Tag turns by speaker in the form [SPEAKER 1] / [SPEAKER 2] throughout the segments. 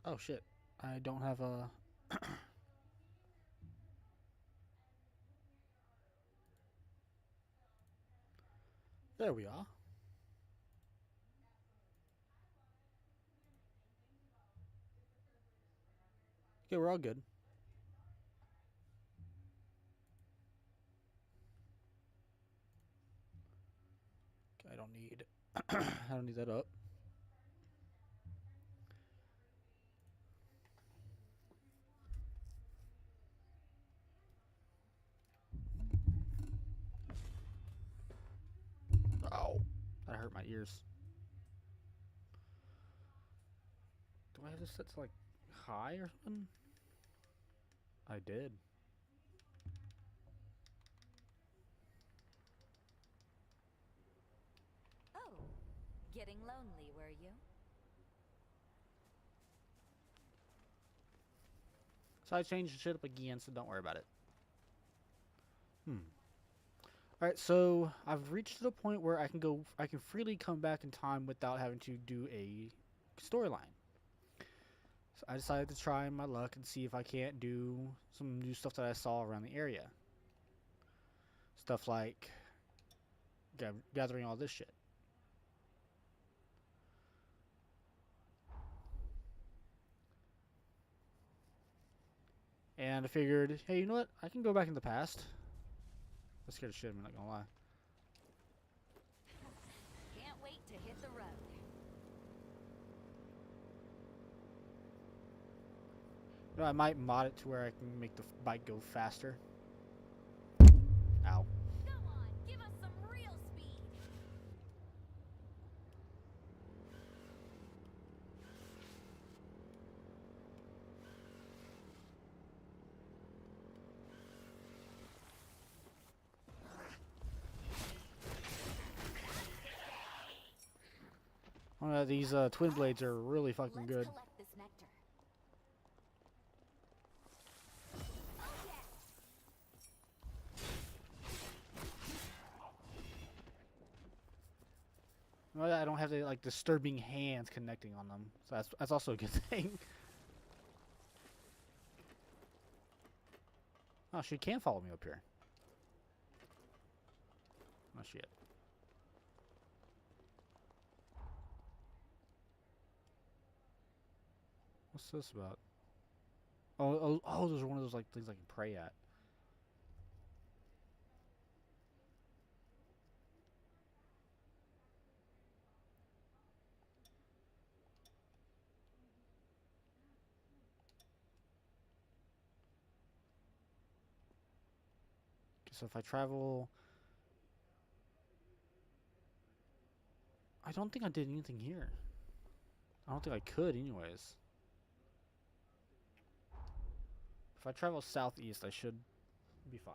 [SPEAKER 1] Oh shit. I don't have a... There we are. Okay, we're all good. Okay, I don't need... I don't need that up. Oh, that hurt my ears. Do I have this set to like high or something? I did.
[SPEAKER 2] Oh, getting lonely, were you?
[SPEAKER 1] So I changed the shit up again, so don't worry about it. Alright, so I've reached the point where I can freely come back in time without having to do a storyline. So I decided to try my luck and see if I can't do some new stuff that I saw around the area. Stuff like gathering all this shit. And I figured, hey, you know what? I can go back in the past. I scared of shit, I'm not gonna lie.
[SPEAKER 2] Can't wait to hit the road.
[SPEAKER 1] You know, I might mod it to where I can make the bike go faster. Ow.
[SPEAKER 2] Come on, give us some real speed.
[SPEAKER 1] These twin blades are really fucking
[SPEAKER 2] Let's
[SPEAKER 1] good.
[SPEAKER 2] collect this nectar.
[SPEAKER 1] Well, I don't have the like disturbing hands connecting on them, so that's also a good thing. Oh, she can follow me up here. Oh shit. What's this about? Oh, those are one of those like things I can pray at. So if I travel, I don't think I did anything here. I don't think I could, anyways. If I travel southeast, I should be fine.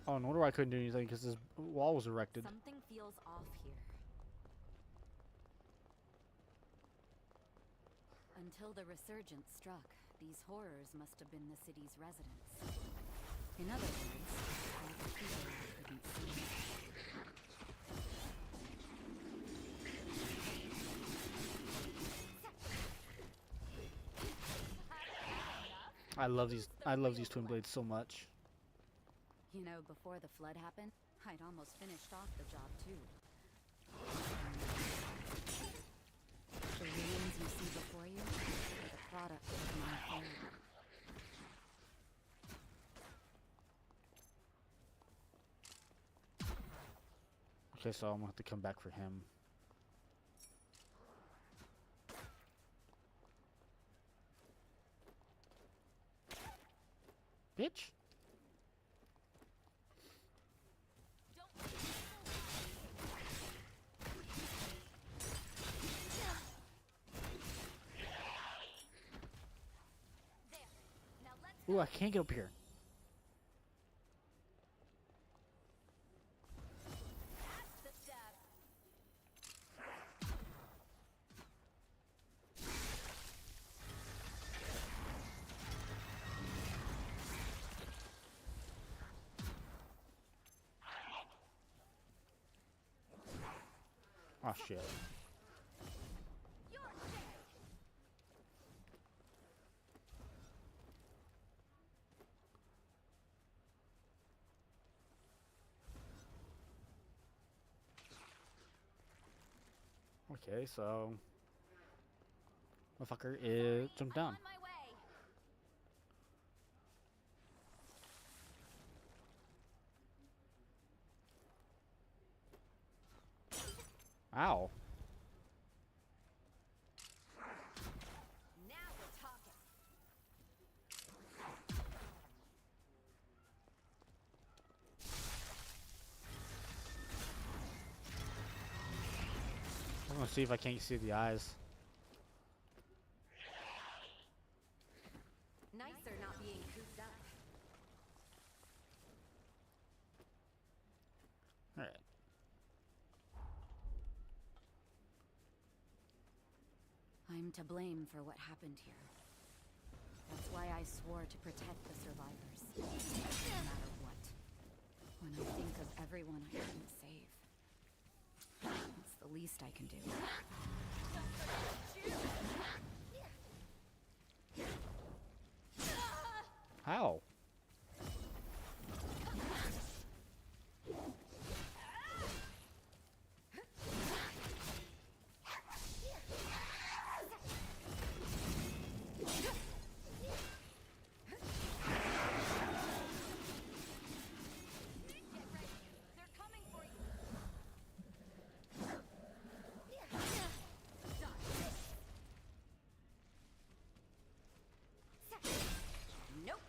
[SPEAKER 1] Oh, no wonder why I couldn't do anything, because this wall was erected.
[SPEAKER 2] Something feels off here. Until the resurgence struck, these horrors must have been the city's residents. In other words, all the people I couldn't see.
[SPEAKER 1] I love these twin blades so much.
[SPEAKER 2] You know, before the flood happened, I'd almost finished off the job too. The ruins you see before you are the product of my failure.
[SPEAKER 1] Okay, so I'm gonna have to come back for him. Bitch. Ooh, I can't get up here. Oh shit. Okay, so motherfucker is jumped down.
[SPEAKER 2] On my way.
[SPEAKER 1] Ow.
[SPEAKER 2] Now we're talking.
[SPEAKER 1] I'm gonna see if I can't see the eyes.
[SPEAKER 2] Nicer not being cooped up.
[SPEAKER 1] Alright.
[SPEAKER 2] I'm to blame for what happened here. That's why I swore to protect the survivors, no matter what. When I think of everyone I couldn't save, it's the least I can do.
[SPEAKER 1] How?
[SPEAKER 2] Nope.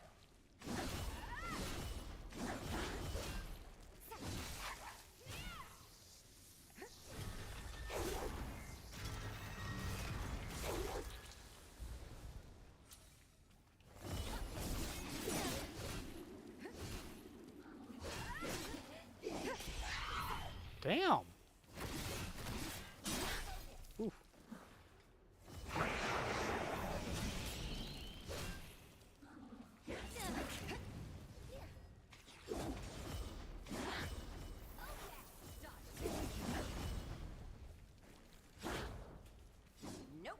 [SPEAKER 1] Damn. Oof.
[SPEAKER 2] Nope.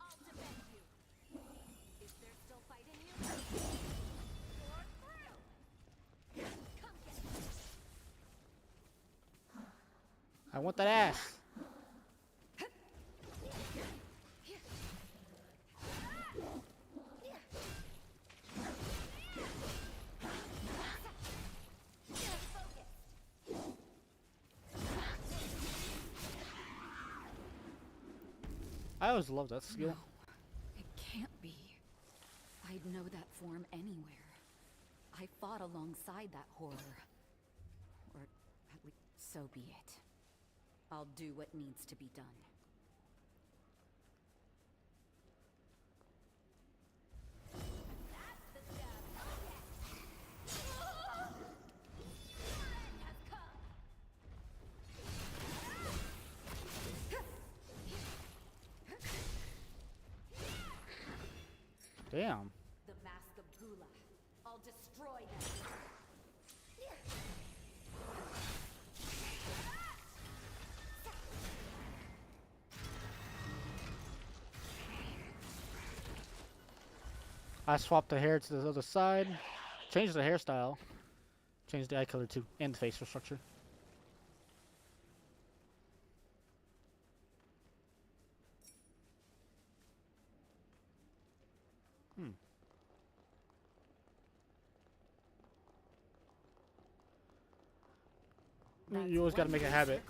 [SPEAKER 2] I'll defend you. Is there still fight in you? You're through. Come get it.
[SPEAKER 1] I want that ass. I always loved that skill.
[SPEAKER 2] No, it can't be. I'd know that form anywhere. I fought alongside that horror. Or at least so be it. I'll do what needs to be done. That's the stuff. Has come.
[SPEAKER 1] Damn.
[SPEAKER 2] The Mask of Gula. I'll destroy them.
[SPEAKER 1] I swapped the hair to the other side. Changed the hairstyle. Changed the eye color too. And the facial structure. You always gotta make a habit.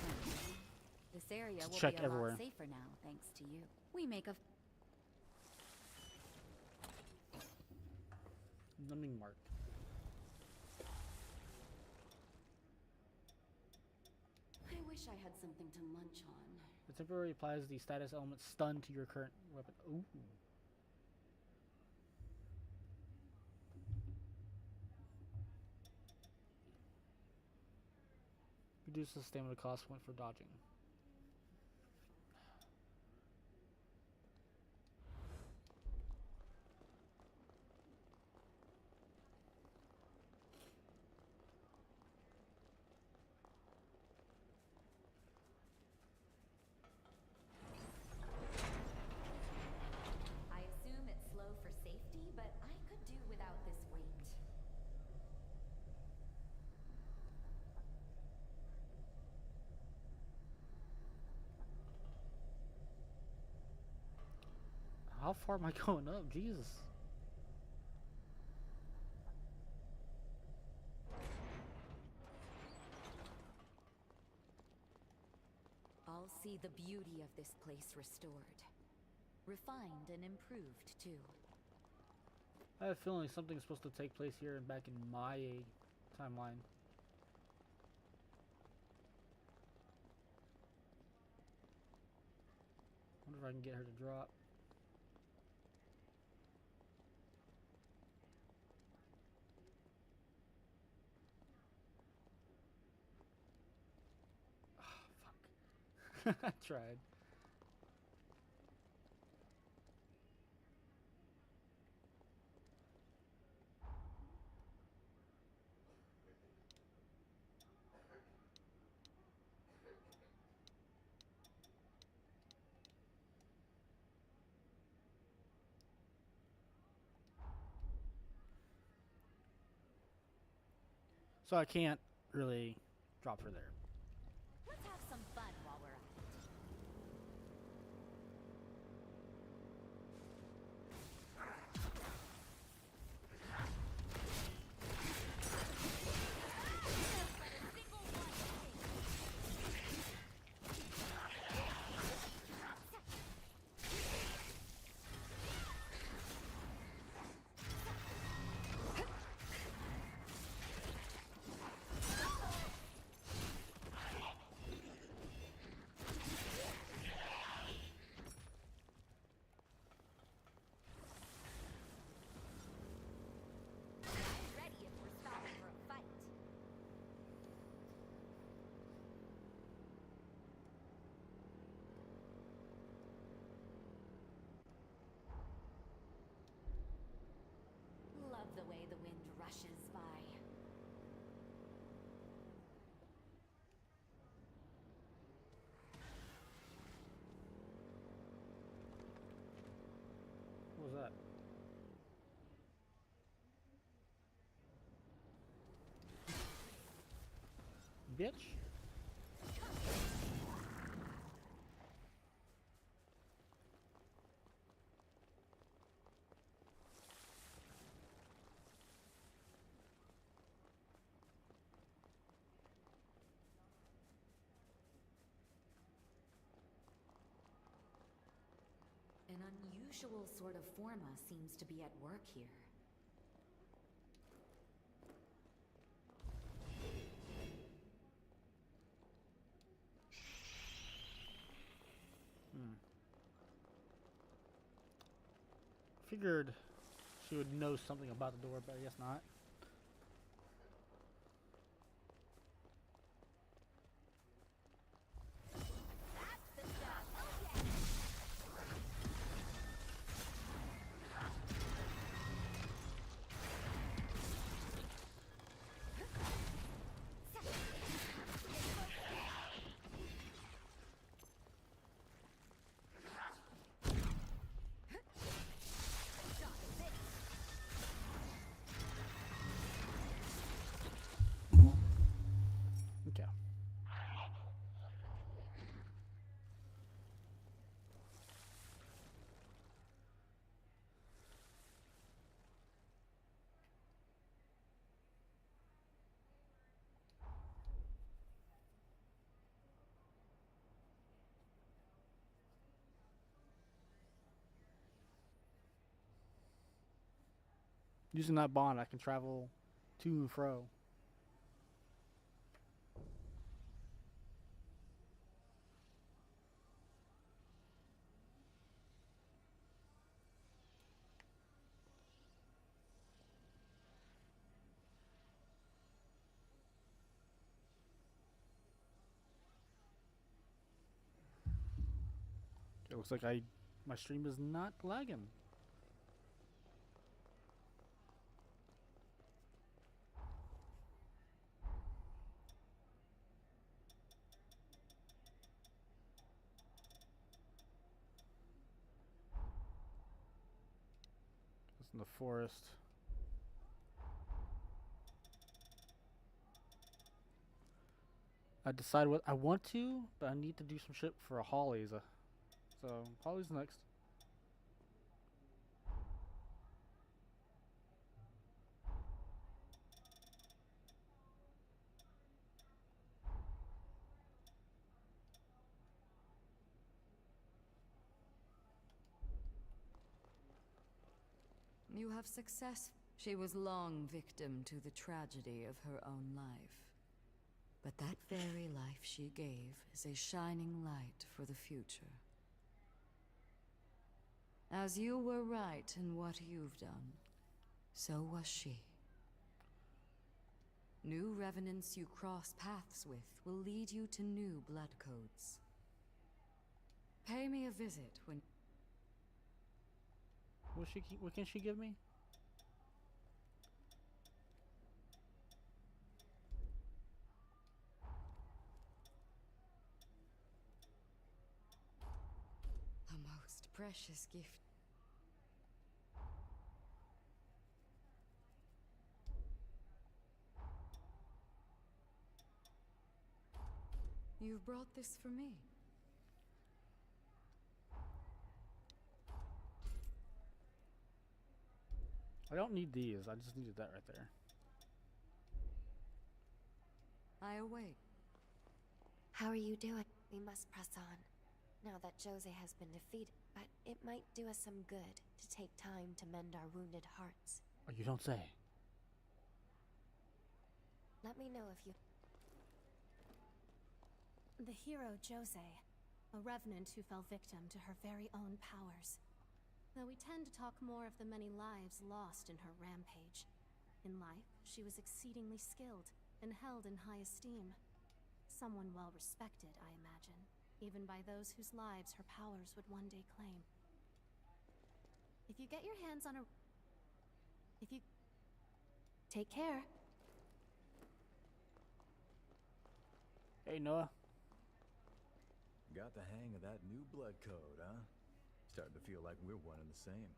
[SPEAKER 2] This area
[SPEAKER 1] Just
[SPEAKER 2] will
[SPEAKER 1] check
[SPEAKER 2] be a
[SPEAKER 1] everywhere.
[SPEAKER 2] lot safer now, thanks to you. We make a
[SPEAKER 1] Numbing mark.
[SPEAKER 2] I wish I had something to munch on.
[SPEAKER 1] The temporary applies the status element stun to your current weapon. Ooh. Reduces the stamina cost point for dodging. how far am I going up? Jesus.
[SPEAKER 2] I'll see the beauty of this place restored. Refined and improved, too.
[SPEAKER 1] I have a feeling something's supposed to take place here and back in my timeline. Wonder if I can get her to drop. Oh, fuck. I tried. So I can't really drop her there.
[SPEAKER 2] Let's have some fun while we're at it. Ready if we're stopping for a fight. Love the way the wind rushes by.
[SPEAKER 1] What was that? Bitch?
[SPEAKER 2] An unusual sort of forma seems to be at work here.
[SPEAKER 1] Figured she would know something about the door, but I guess not.
[SPEAKER 2] That's the stuff. Oh yeah.
[SPEAKER 1] Okay. Using that bond, I can travel to and fro. It looks like my stream is not lagging. It's in the forest. I decide what I want to, but I need to do some shit for a Holly's. So Holly's next.
[SPEAKER 2] You have success. She was long victim to the tragedy of her own life. But that very life she gave is a shining light for the future. As you were right in what you've done, so was she. New revenants you cross paths with will lead you to new blood codes. Pay me a visit when...
[SPEAKER 1] What can she give me?
[SPEAKER 2] A most precious gift. You've brought this for me.
[SPEAKER 1] I don't need these. I just needed that right there.
[SPEAKER 2] I await.
[SPEAKER 3] How are you doing? We must press on. Now that Jose has been defeated, but it might do us some good to take time to mend our wounded hearts.
[SPEAKER 1] Oh, you don't say.
[SPEAKER 3] Let me know if you...
[SPEAKER 4] The hero Jose, a revenant who fell victim to her very own powers. Though we tend to talk more of the many lives lost in her rampage. In life, she was exceedingly skilled and held in high esteem. Someone well respected, I imagine, even by those whose lives her powers would one day claim. If you get your hands on a... Take care.
[SPEAKER 1] Hey, Noah.
[SPEAKER 5] Got the hang of that new blood code, huh? Starting to feel like we're one and the same.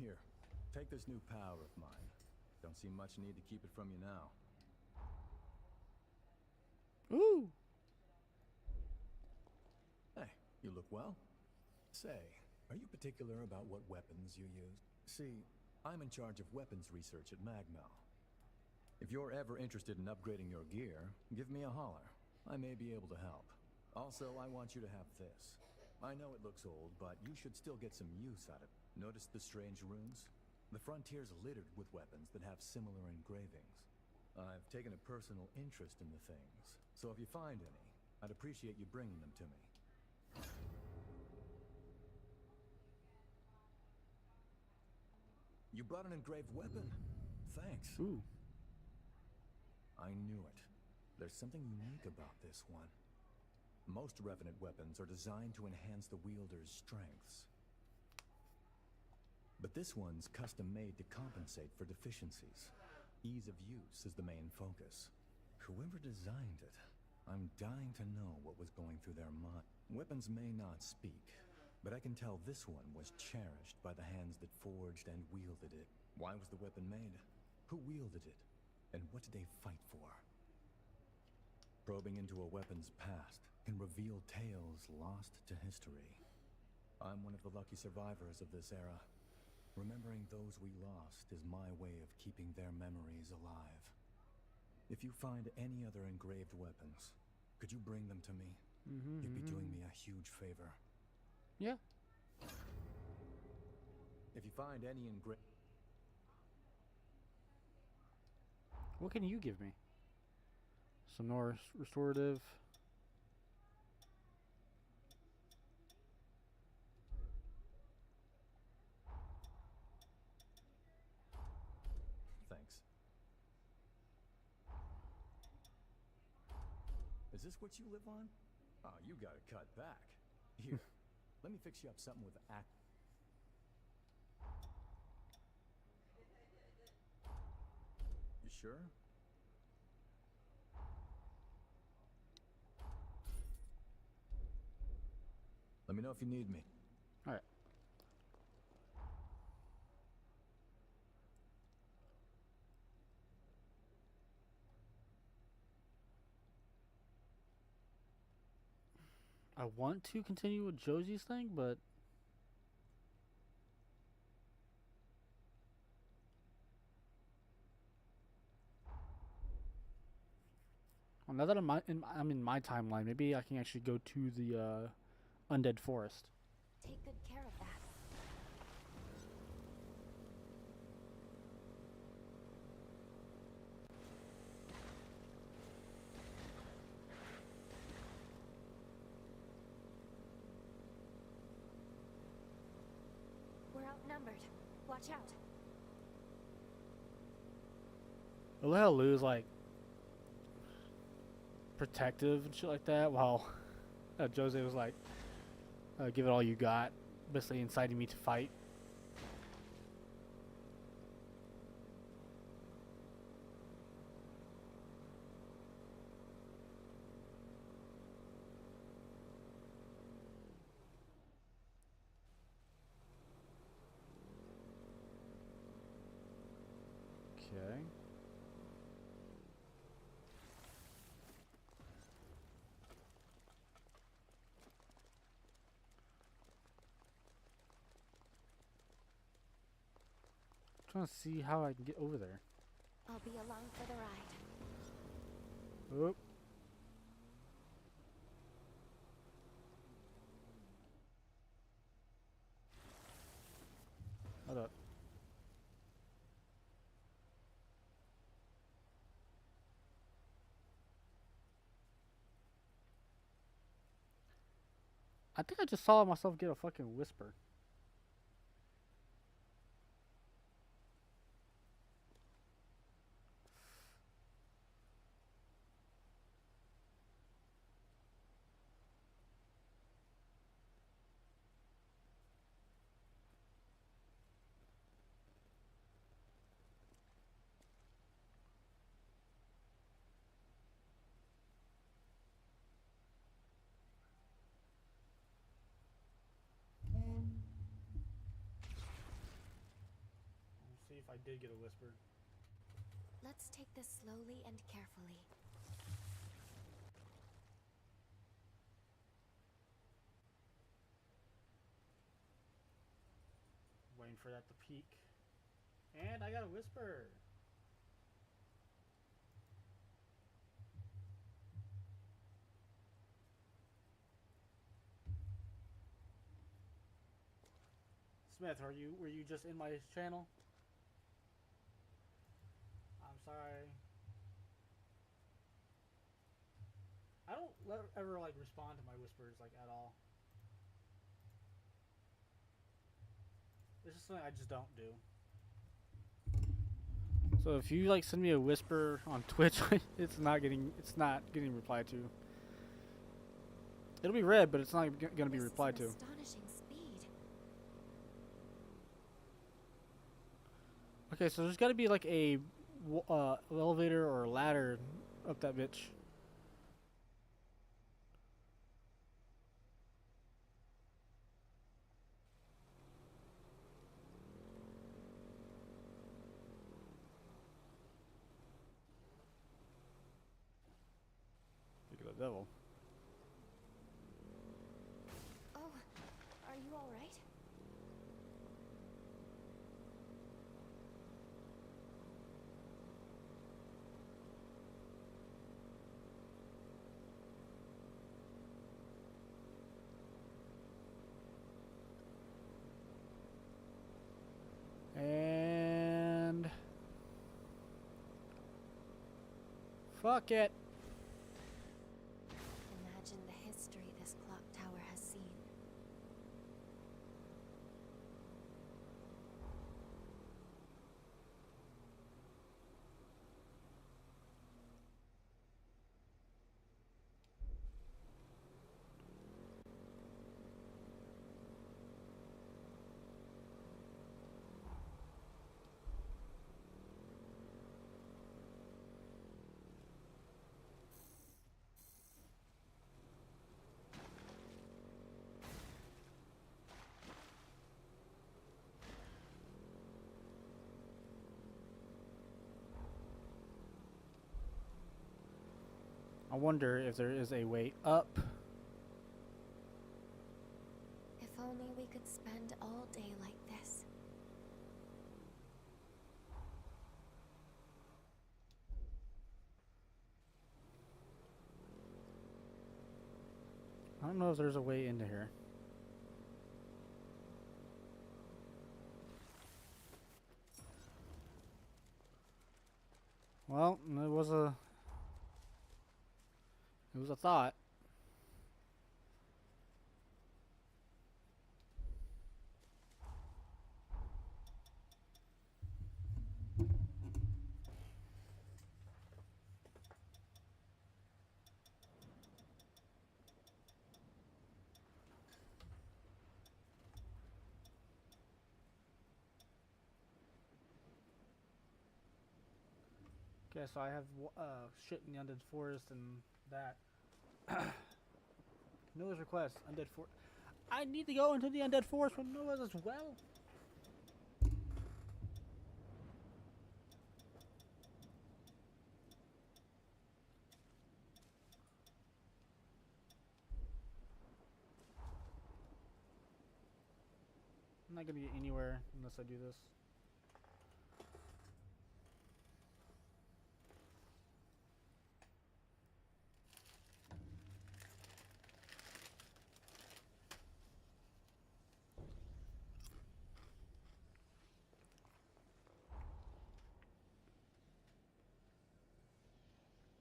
[SPEAKER 5] Here, take this new power of mine. Don't see much need to keep it from you now.
[SPEAKER 1] Ooh.
[SPEAKER 5] Hey, you look well. Say, are you particular about what weapons you use? See, I'm in charge of weapons research at Magmel. If you're ever interested in upgrading your gear, give me a holler. I may be able to help. Also, I want you to have this. I know it looks old, but you should still get some use out of it. Notice the strange runes? The frontier's littered with weapons that have similar engravings. I've taken a personal interest in the things, so if you find any, I'd appreciate you bringing them to me. You brought an engraved weapon? Thanks.
[SPEAKER 1] Ooh.
[SPEAKER 5] I knew it. There's something unique about this one. Most Revenant weapons are designed to enhance the wielder's strengths. But this one's custom-made to compensate for deficiencies. Ease of use is the main focus. Whoever designed it, I'm dying to know what was going through their mind. Weapons may not speak, but I can tell this one was cherished by the hands that forged and wielded it. Why was the weapon made? Who wielded it? And what did they fight for? Probing into a weapon's past can reveal tales lost to history. I'm one of the lucky survivors of this era. Remembering those we lost is my way of keeping their memories alive. If you find any other engraved weapons, could you bring them to me? You'd be doing me a huge favor.
[SPEAKER 1] Yeah.
[SPEAKER 5] If you find any engraved...
[SPEAKER 1] What can you give me? Some more restorative.
[SPEAKER 5] Thanks. Is this what you live on? Oh, you gotta cut back. Here, let me fix you up something with act. You sure? Let me know if you need me.
[SPEAKER 1] All right. I want to continue with Josie's thing, but well, now that I'm in my timeline, maybe I can actually go to the Undead Forest.
[SPEAKER 3] Take good care of that. outnumbered. Watch out.
[SPEAKER 1] I love how Lou's like protective and shit like that, while Jose was like, give it all you got, basically inciting me to fight. Okay. Trying to see how I can get over there.
[SPEAKER 3] I'll be along for the ride.
[SPEAKER 1] Oop. Hold up. I think I just saw myself get a fucking whisper. Let's see if I did get a whisper.
[SPEAKER 3] Let's take this slowly and carefully.
[SPEAKER 1] Waiting for that to peak. And I got a whisper. Smith, were you just in my channel? I'm sorry. I don't ever like respond to my whispers like at all. It's just something I just don't do. So if you like send me a whisper on Twitch, it's not getting replied to. It'll be read, but it's not gonna be replied to.
[SPEAKER 3] Astonishing speed.
[SPEAKER 1] Okay, so there's got to be like a elevator or a ladder up that bitch. Look at the devil.
[SPEAKER 3] Oh, are you all right?
[SPEAKER 1] And fuck it.
[SPEAKER 3] Imagine the history this clock tower has seen.
[SPEAKER 1] I wonder if there is a way up.
[SPEAKER 3] If only we could spend all day like this.
[SPEAKER 1] I don't know if there's a way into here. Well, it was a thought. Okay, so I have shit in the undead forest and that. Noah's request, undead forest. I need to go into the undead forest with Noah as well. I'm not gonna get anywhere unless I do this.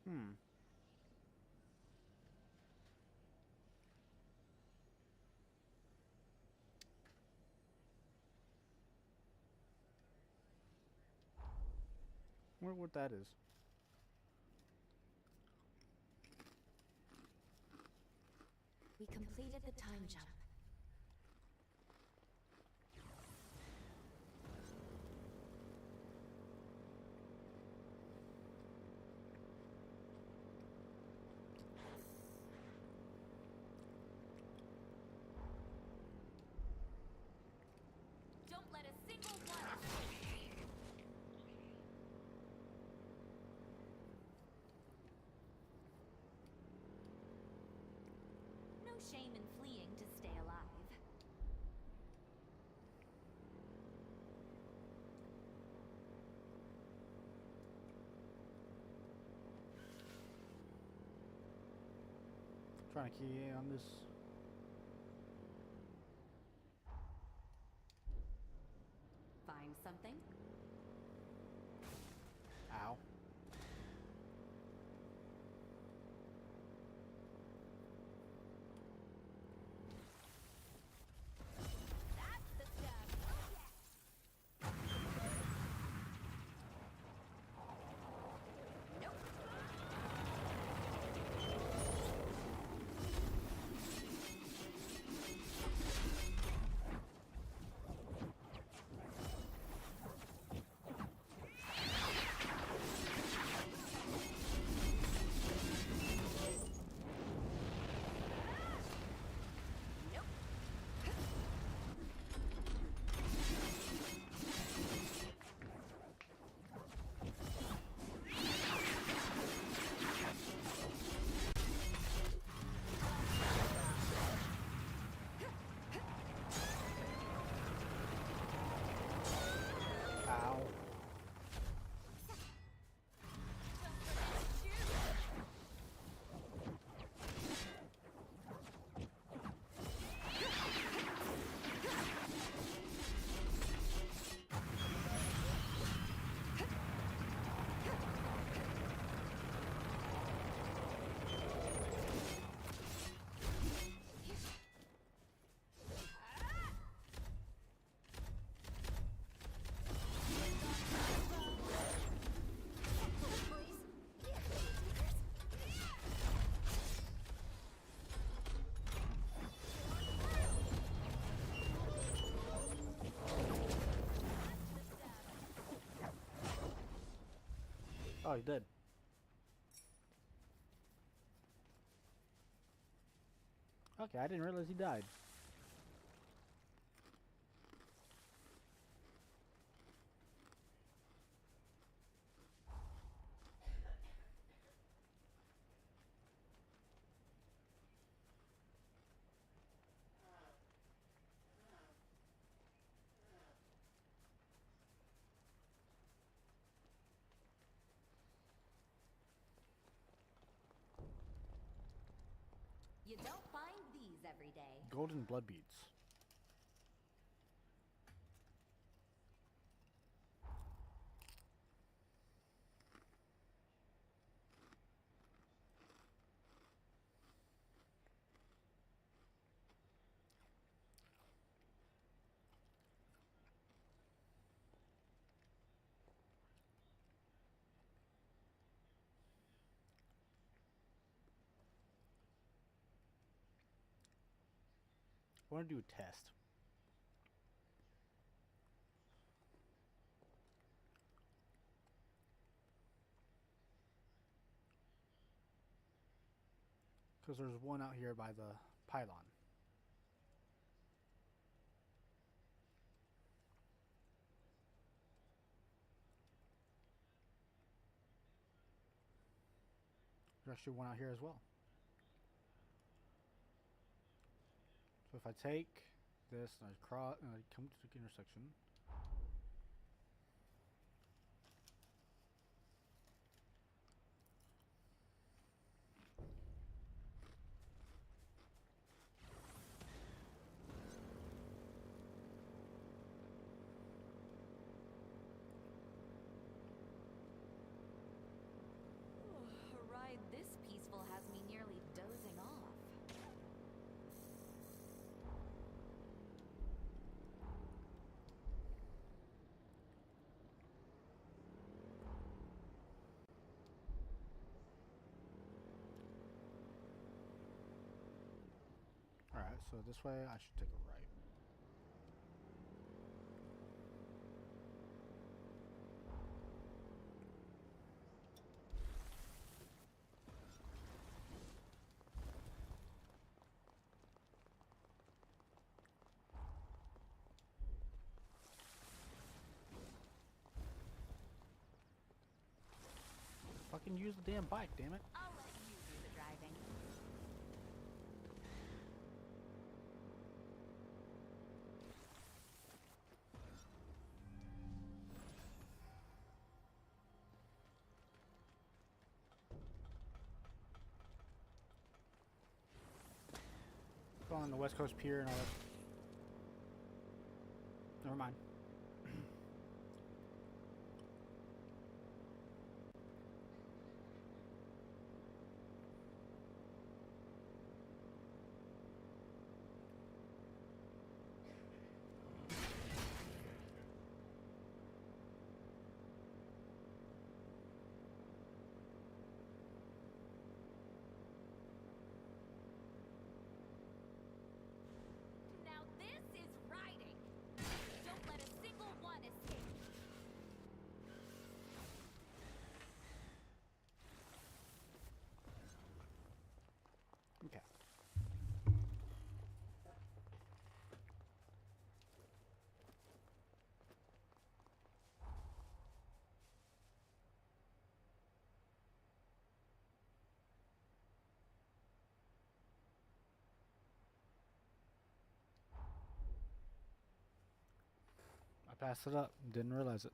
[SPEAKER 1] Hmm. I wonder what that is.
[SPEAKER 3] We completed the time jump.
[SPEAKER 2] Don't let a single one escape. No shame in fleeing to stay alive.
[SPEAKER 1] Trying to key in on this.
[SPEAKER 2] Find something?
[SPEAKER 1] Ow.
[SPEAKER 2] That's the stuff. Oh, yeah. Nope. Nope.
[SPEAKER 1] Ow. Oh, he did. Okay, I didn't realize he died.
[SPEAKER 2] You don't find these every day.
[SPEAKER 1] Golden blood beads. I want to do a test. Because there's one out here by the pylon. There's actually one out here as well. So if I take this and I cross and I come to the intersection.
[SPEAKER 2] A ride this peaceful has me nearly dozing off.
[SPEAKER 1] Alright, so this way I should take a right. Fucking use the damn bike, damn it.
[SPEAKER 2] I'll let you do the driving.
[SPEAKER 1] Go on the West Coast Pier and all that. Never mind.
[SPEAKER 2] Now this is riding. Don't let a single one escape.
[SPEAKER 1] Okay. I passed it up. Didn't realize it.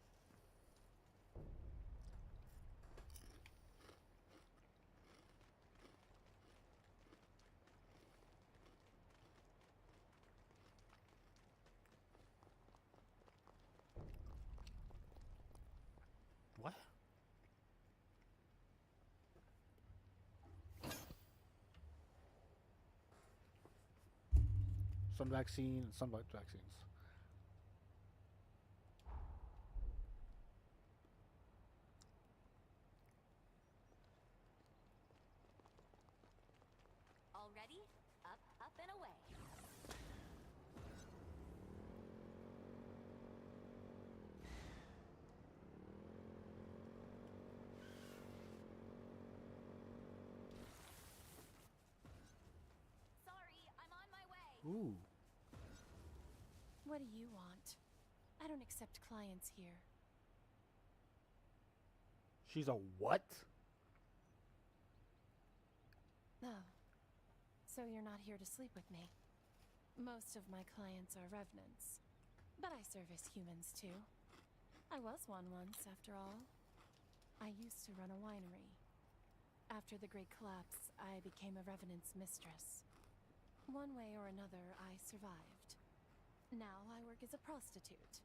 [SPEAKER 1] What? Sun vaccine and sunlight vaccines.
[SPEAKER 2] All ready? Up, up, and away. Sorry, I'm on my way.
[SPEAKER 1] Ooh.
[SPEAKER 6] What do you want? I don't accept clients here.
[SPEAKER 1] She's a what?
[SPEAKER 6] Oh. So you're not here to sleep with me. Most of my clients are revenants. But I service humans too. I was one once, after all. I used to run a winery. After the Great Collapse, I became a revenant's mistress. One way or another, I survived. Now I work as a prostitute.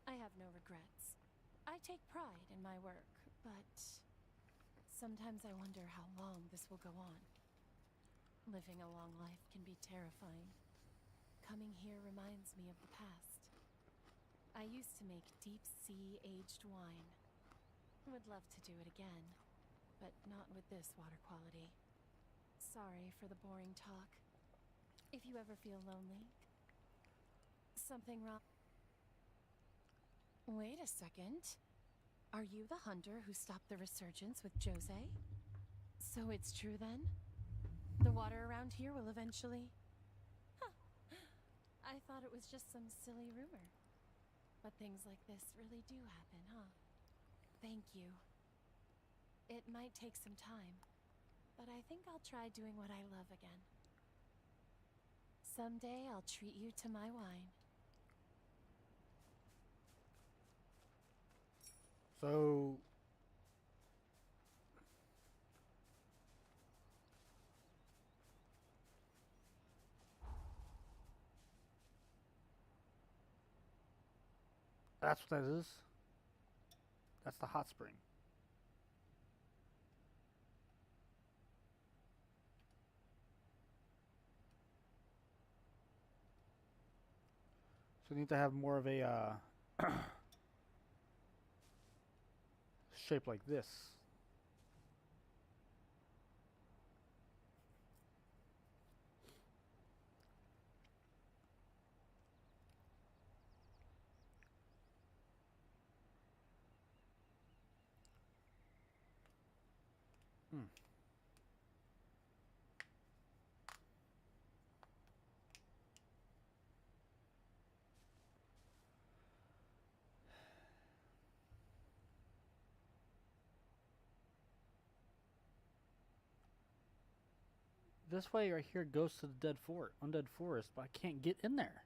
[SPEAKER 6] I have no regrets. I take pride in my work, but sometimes I wonder how long this will go on. Living a long life can be terrifying. Coming here reminds me of the past. I used to make deep-sea aged wine. Would love to do it again, but not with this water quality. Sorry for the boring talk. If you ever feel lonely, something wrong. Wait a second. Are you the hunter who stopped the resurgence with Jose? So it's true then? The water around here will eventually... Huh. I thought it was just some silly rumor. But things like this really do happen, huh? Thank you. It might take some time, but I think I'll try doing what I love again. Someday I'll treat you to my wine.
[SPEAKER 1] So that's what that is. That's the hot spring. So we need to have more of a shape like this. Hmm. This way right here goes to the undead forest, but I can't get in there.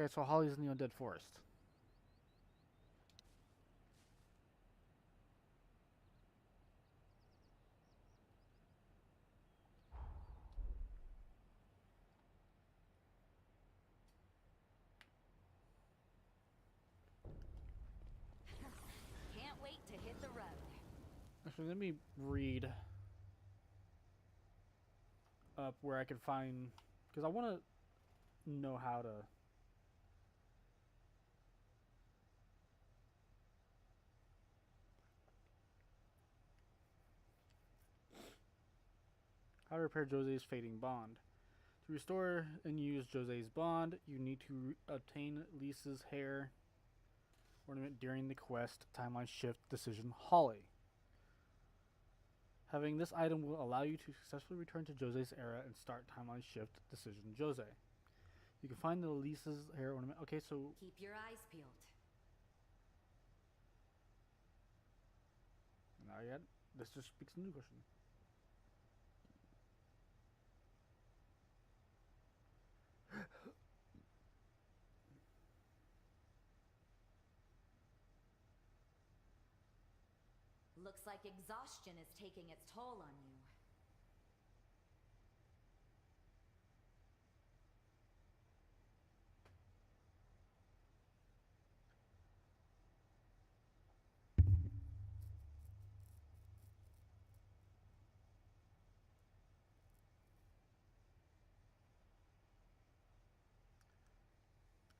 [SPEAKER 1] Okay, so Holly's in the undead forest.
[SPEAKER 2] Can't wait to hit the road.
[SPEAKER 1] Actually, let me read up where I can find, because I want to know how to. How to repair Jose's fading bond. To restore and use Jose's bond, you need to obtain Lisa's hair ornament during the quest Timeline Shift Decision Holly. Having this item will allow you to successfully return to Jose's era and start Timeline Shift Decision Jose. You can find the Lisa's hair ornament. Okay, so
[SPEAKER 2] Keep your eyes peeled.
[SPEAKER 1] not yet. This just speaks a new question.
[SPEAKER 2] Looks like exhaustion is taking its toll on you.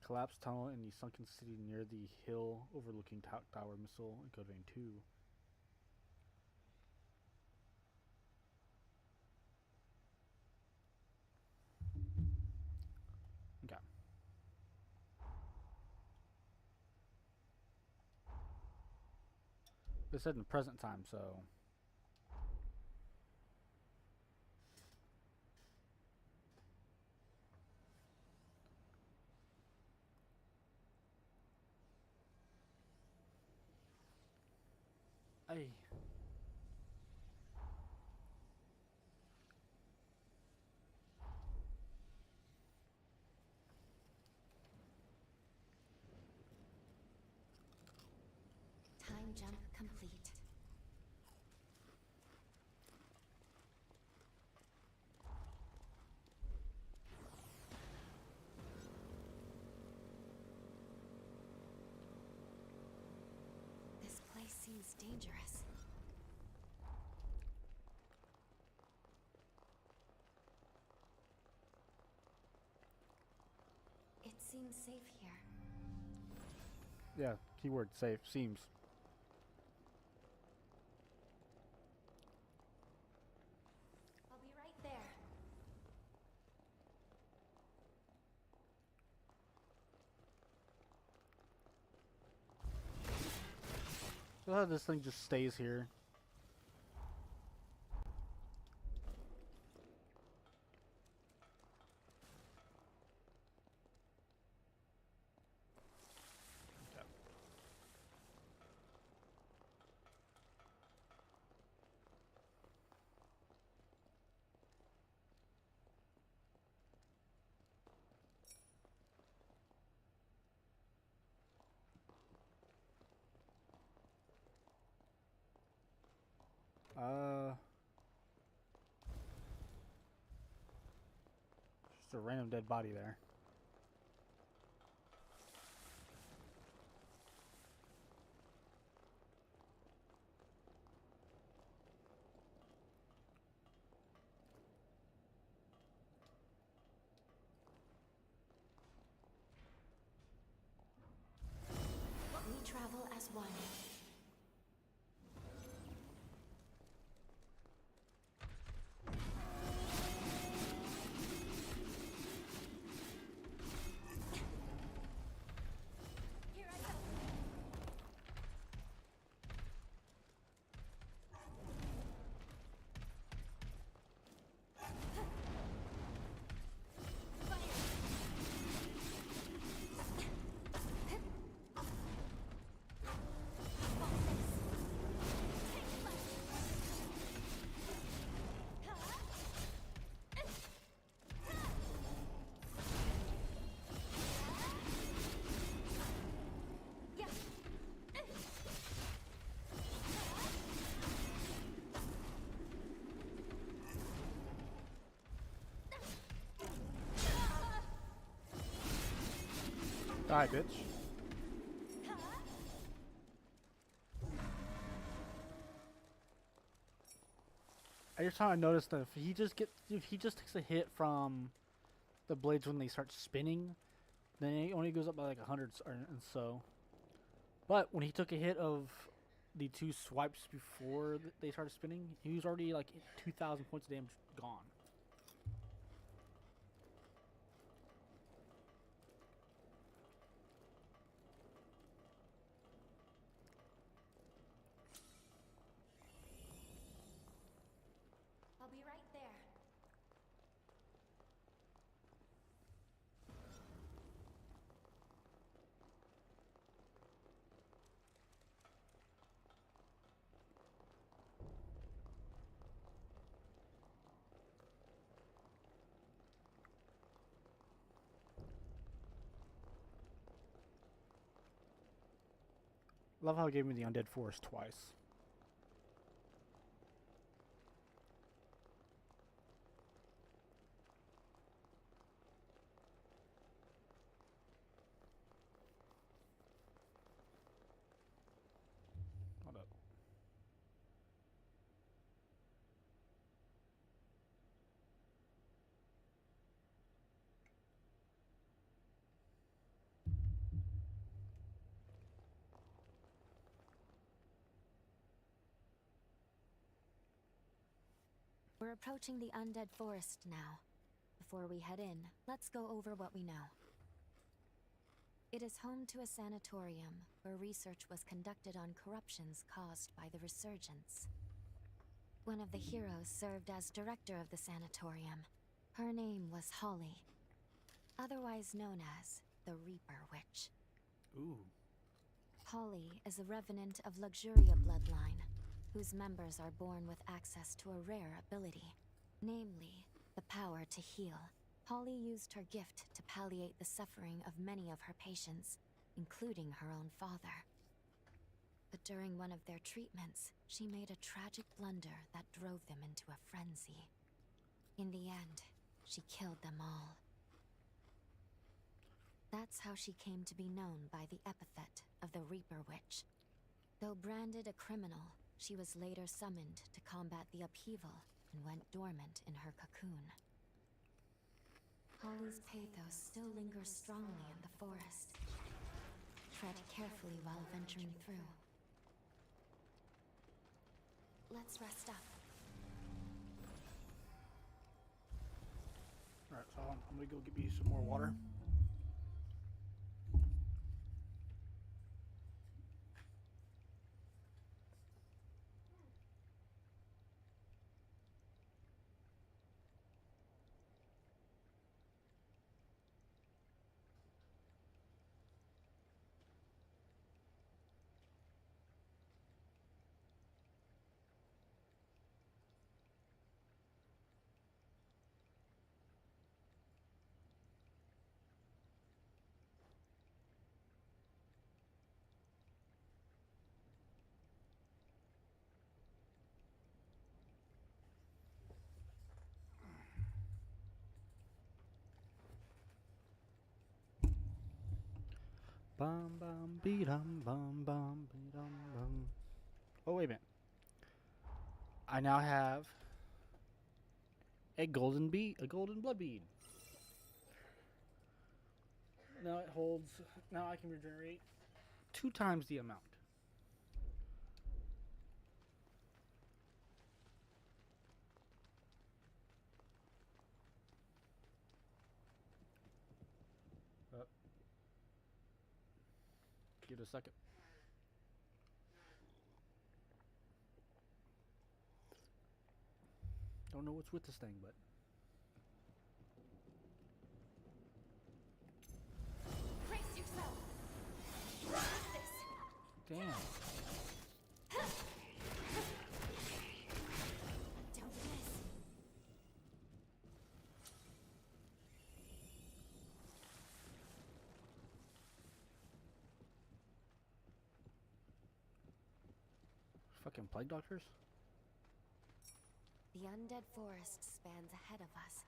[SPEAKER 1] Collapsed tunnel in the sunken city near the hill overlooking Tower Missile in Code Vein 2. Okay. It said in the present time, so. Ay.
[SPEAKER 3] Time jump complete. This place seems dangerous. It seems safe here.
[SPEAKER 1] Yeah, keyword safe. Seems.
[SPEAKER 3] I'll be right there.
[SPEAKER 1] So how this thing just stays here. Just a random dead body there.
[SPEAKER 3] We travel as one. Here I go.
[SPEAKER 1] Die, bitch. Every time I notice that if he just takes a hit from the blades when they start spinning, then it only goes up by like 100 and so. But when he took a hit of the 2 swipes before they started spinning, he was already like 2,000 points of damage gone.
[SPEAKER 3] I'll be right there.
[SPEAKER 1] Love how it gave me the undead forest twice. Hold up.
[SPEAKER 3] We're approaching the undead forest now. Before we head in, let's go over what we know. It is home to a sanatorium where research was conducted on corruptions caused by the resurgence. One of the heroes served as director of the sanatorium. Her name was Holly, otherwise known as the Reaper Witch.
[SPEAKER 1] Ooh.
[SPEAKER 3] Holly is a revenant of Luxuria bloodline, whose members are born with access to a rare ability, namely, the power to heal. Holly used her gift to palliate the suffering of many of her patients, including her own father. But during one of their treatments, she made a tragic blunder that drove them into a frenzy. In the end, she killed them all. That's how she came to be known by the epithet of the Reaper Witch. Though branded a criminal, she was later summoned to combat the upheaval and went dormant in her cocoon. Holly's pathos still lingers strongly in the forest. Tread carefully while venturing through. Let's rest up.
[SPEAKER 1] Alright, so I'm gonna go get me some more water. Bum bum be dum bum bum be dum bum. Oh wait a minute. I now have a golden blood bead. Now it holds. Now I can regenerate 2 times the amount. Give it a second. Don't know what's with this thing, but
[SPEAKER 2] Brace yourself. Resist this.
[SPEAKER 1] damn.
[SPEAKER 2] Don't miss.
[SPEAKER 1] Fucking plague doctors.
[SPEAKER 3] The undead forest spans ahead of us.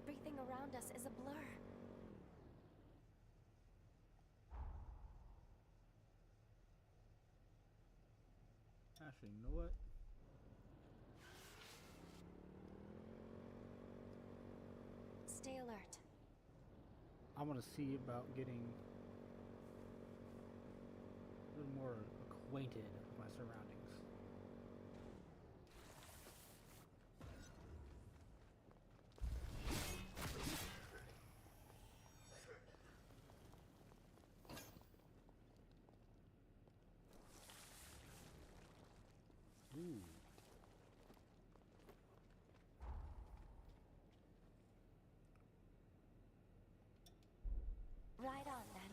[SPEAKER 3] Everything around us is a blur.
[SPEAKER 1] Actually, you know what?
[SPEAKER 3] Stay alert.
[SPEAKER 1] I want to see about getting a little more acquainted with my surroundings. Ooh.
[SPEAKER 3] Right on then.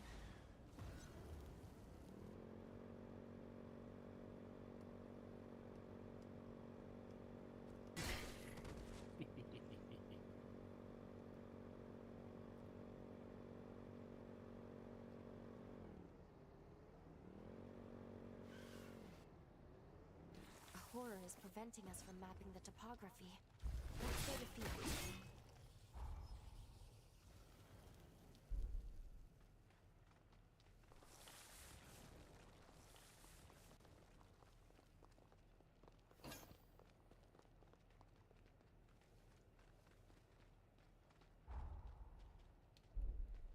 [SPEAKER 3] A horror is preventing us from mapping the topography. Let's go to field.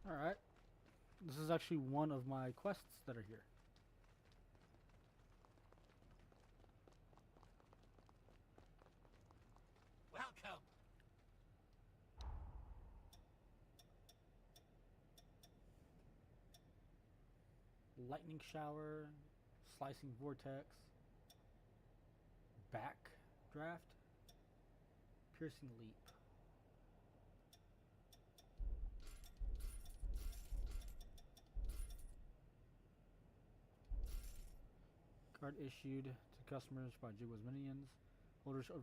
[SPEAKER 1] Alright. This is actually one of my quests that are here.
[SPEAKER 7] Welcome.
[SPEAKER 1] Lightning shower, slicing vortex, backdraft, piercing leap. Card issued to customers by Jigwa's minions. Holders of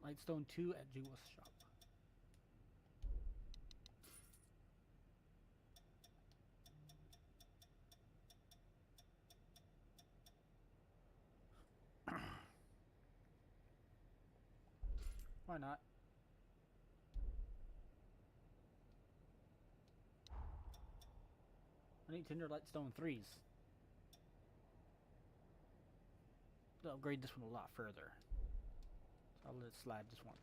[SPEAKER 1] Lightstone 2 at Jigwa's shop. Why not? I need Tinder Lightstone 3s. to upgrade this one a lot further. So I'll let it slide just once.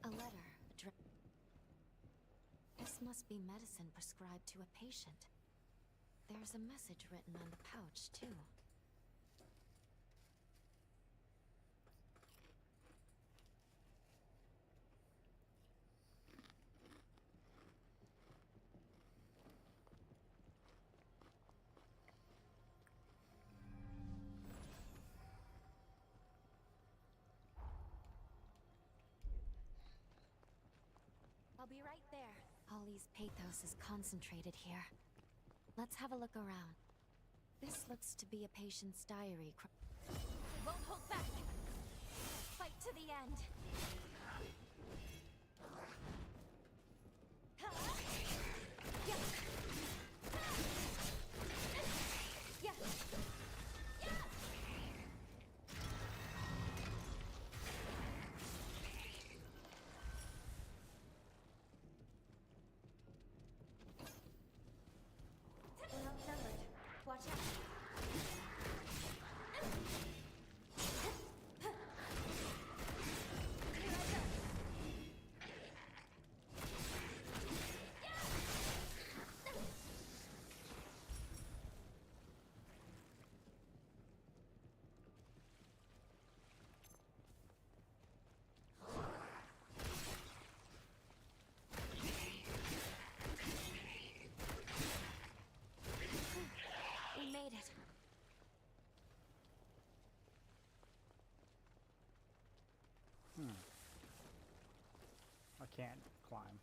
[SPEAKER 3] A letter. This must be medicine prescribed to a patient. There's a message written on the pouch, too.
[SPEAKER 2] I'll be right there.
[SPEAKER 3] Holly's pathos is concentrated here. Let's have a look around. This looks to be a patient's diary.
[SPEAKER 2] We won't hold back. Fight to the end.
[SPEAKER 3] We're outnumbered. Watch out. We made it.
[SPEAKER 1] I can't climb.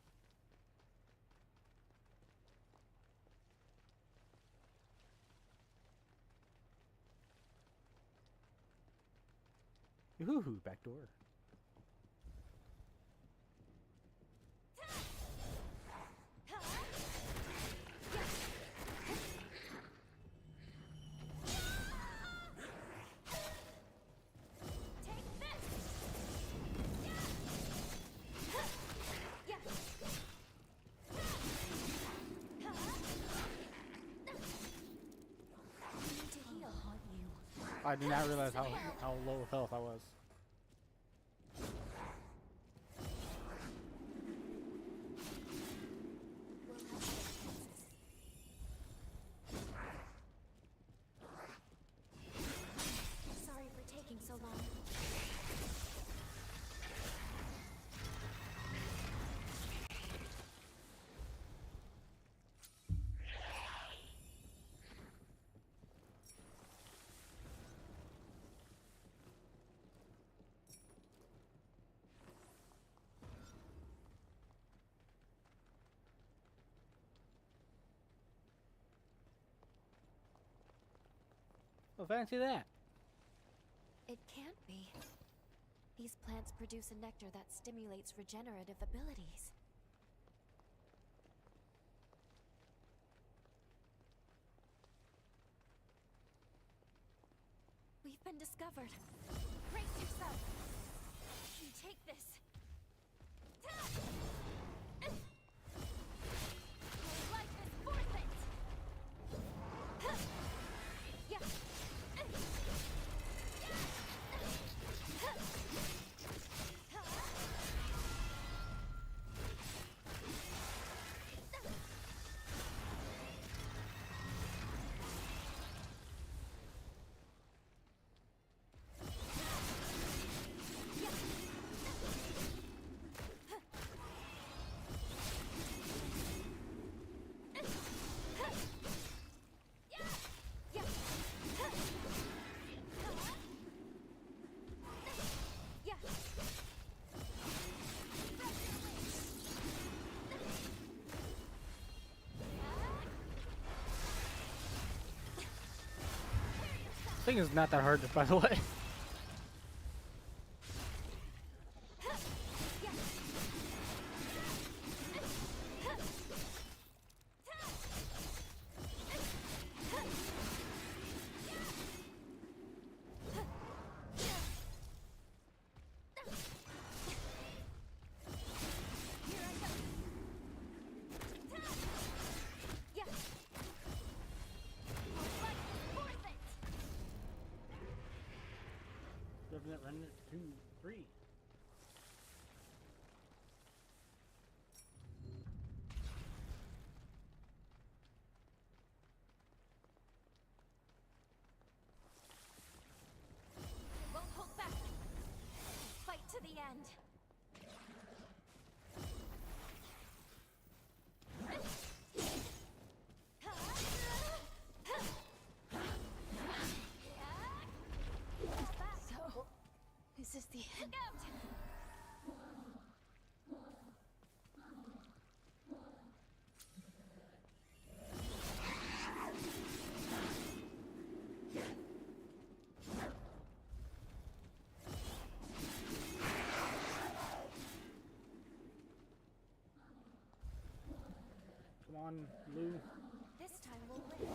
[SPEAKER 1] Ooh, back door. I did not realize how low of health I was.
[SPEAKER 3] Sorry for taking so long.
[SPEAKER 1] Oh, fancy that.
[SPEAKER 3] It can't be. These plants produce a nectar that stimulates regenerative abilities. We've been discovered.
[SPEAKER 2] Brace yourself. You take this. Your life is forfeit.
[SPEAKER 1] Thing is not that hard, by the way. 1, 2, 3.
[SPEAKER 3] Won't hold back. Fight to the end.
[SPEAKER 6] So, is this the end?
[SPEAKER 3] Look out!
[SPEAKER 1] Come on, Lou.
[SPEAKER 3] This time we'll win.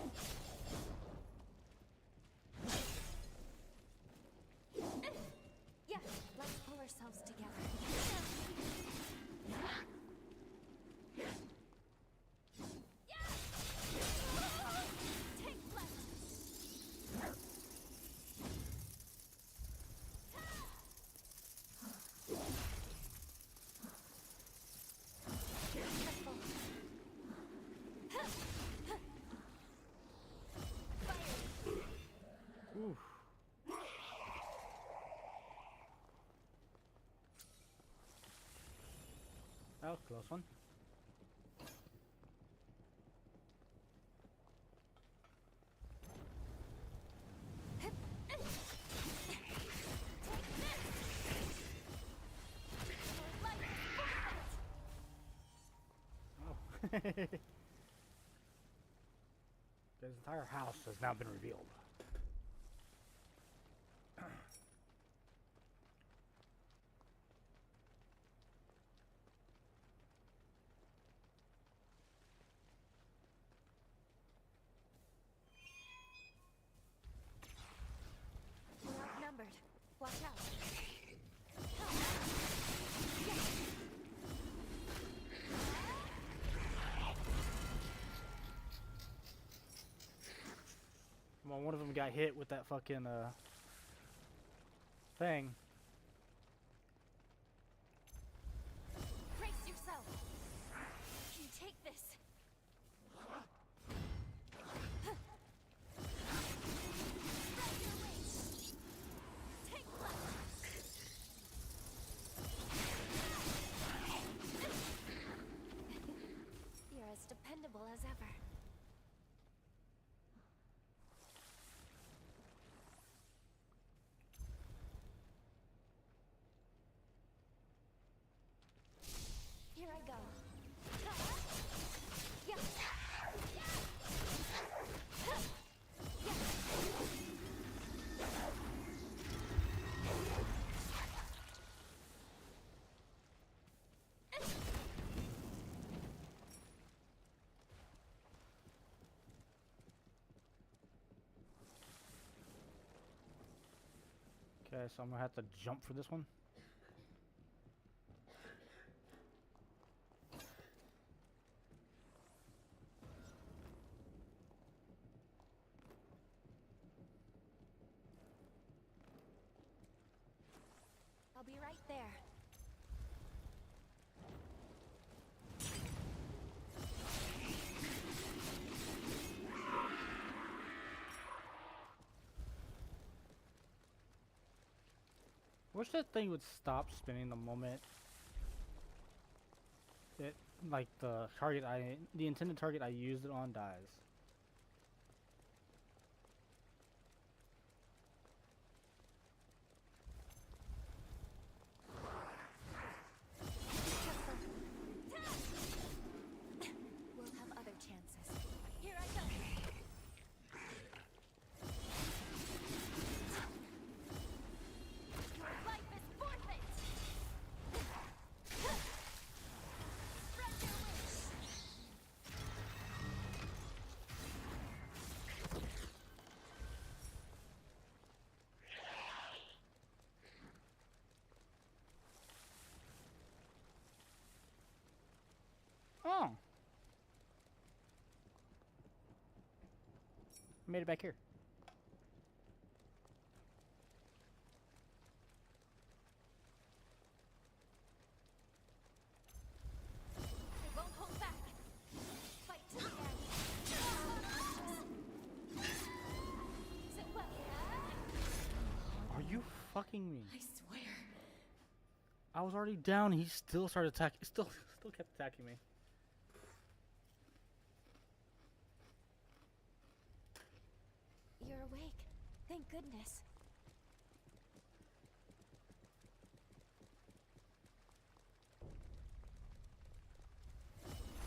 [SPEAKER 3] Yeah, let's pull ourselves together. Take left. Careful.
[SPEAKER 1] Oof. That was a close one. Oh. His entire house has now been revealed.
[SPEAKER 3] We're outnumbered. Watch out.
[SPEAKER 1] Well, one of them got hit with that fucking thing.
[SPEAKER 3] Brace yourself. You can take this. Spread your wings. Take left. You're as dependable as ever. Here I go. Yeah.
[SPEAKER 1] Okay, so I'm gonna have to jump for this one.
[SPEAKER 3] I'll be right there.
[SPEAKER 1] I wish that thing would stop spinning the moment it, like the intended target I used it on dies.
[SPEAKER 3] We'll have other chances. Here I go. Your life is forfeit. Spread your wings.
[SPEAKER 1] Oh, made it back here. fucking me?
[SPEAKER 6] I swear.
[SPEAKER 1] I was already down. He still started attacking. Still kept attacking me.
[SPEAKER 3] You're awake. Thank goodness.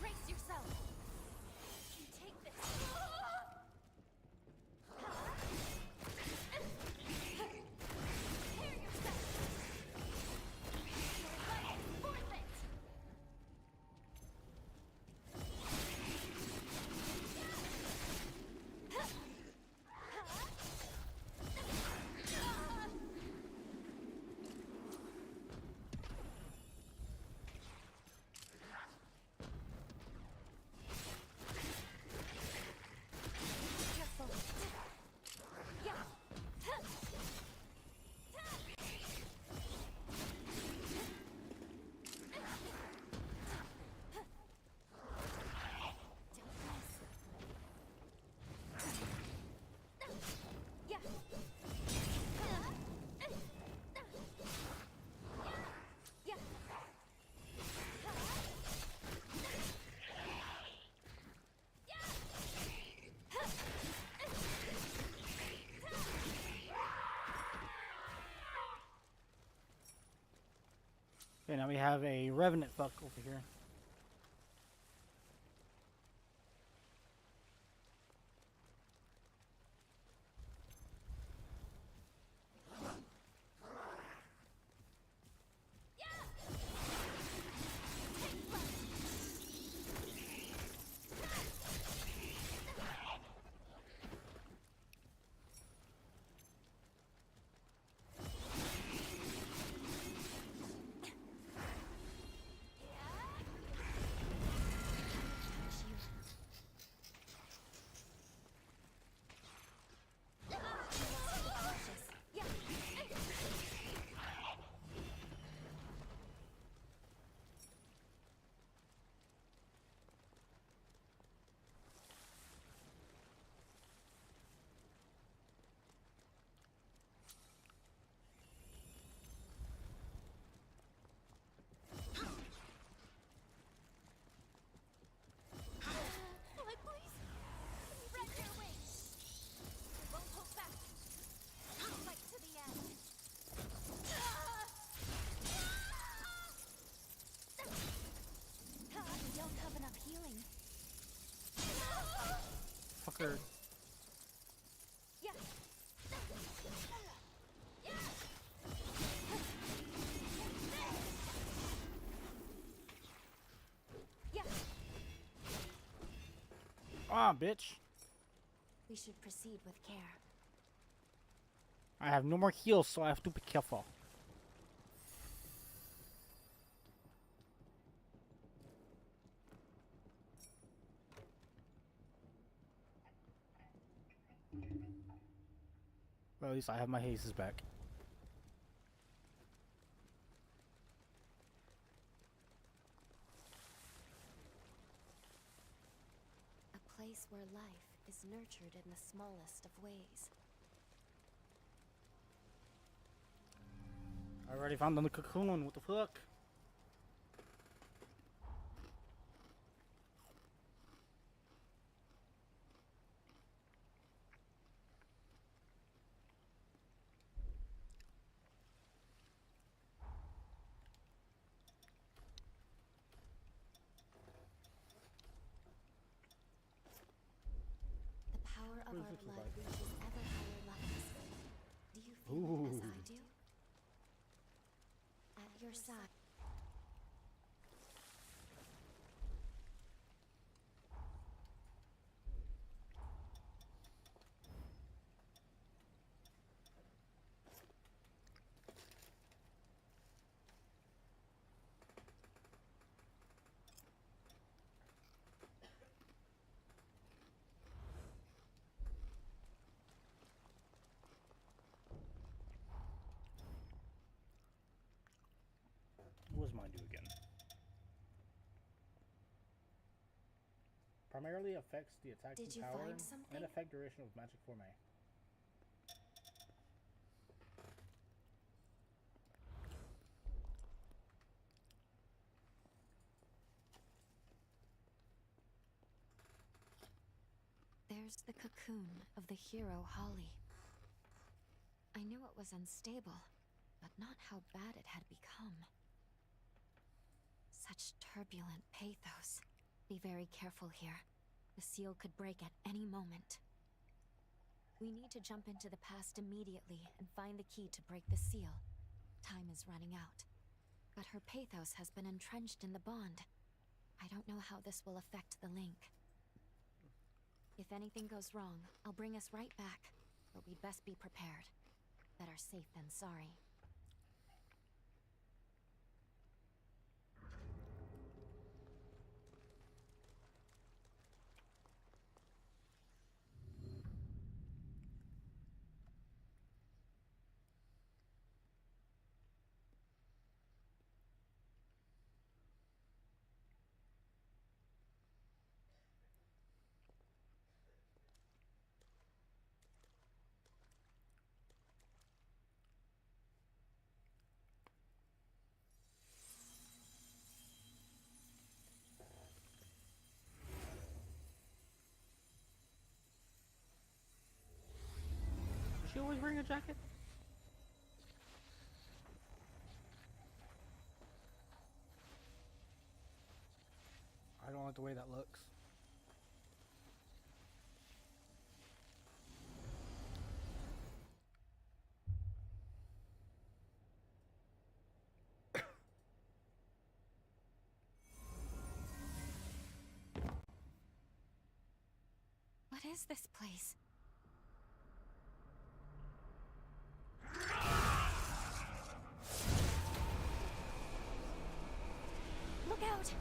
[SPEAKER 2] Brace yourself. You take this. Prepare yourself. Your life is forfeit.
[SPEAKER 3] Careful. Yeah.
[SPEAKER 2] Yeah. Yeah.
[SPEAKER 1] Okay, now we have a revenant fuck over here.
[SPEAKER 2] Like, please. Spread your wings. We won't hold back. Fight to the end.
[SPEAKER 3] We don't have enough healing.
[SPEAKER 1] Fucker.
[SPEAKER 2] Yeah. Yeah.
[SPEAKER 1] Ah, bitch.
[SPEAKER 3] We should proceed with care.
[SPEAKER 1] I have no more heals, so I have to be careful. Well, at least I have my hazes back.
[SPEAKER 3] A place where life is nurtured in the smallest of ways.
[SPEAKER 1] I already found the cocoon. What the fuck?
[SPEAKER 3] The power of
[SPEAKER 1] Where's
[SPEAKER 3] our
[SPEAKER 1] this
[SPEAKER 3] blood
[SPEAKER 1] about?
[SPEAKER 3] reaches ever higher levels. Do you feel
[SPEAKER 1] Ooh.
[SPEAKER 3] it as I do? At your side.
[SPEAKER 1] What does mine do again? Primarily affects the attacking
[SPEAKER 3] Did you
[SPEAKER 1] power
[SPEAKER 3] find something?
[SPEAKER 1] and effect duration of magic form A.
[SPEAKER 3] Here's the cocoon of the hero Holly. I knew it was unstable, but not how bad it had become. Such turbulent pathos. Be very careful here. The seal could break at any moment. We need to jump into the past immediately and find the key to break the seal. Time is running out. But her pathos has been entrenched in the bond. I don't know how this will affect the link. If anything goes wrong, I'll bring us right back. But we'd best be prepared. Better safe than sorry.
[SPEAKER 1] Is she always wearing a jacket? I don't like the way that looks.
[SPEAKER 3] What is this place? Look out!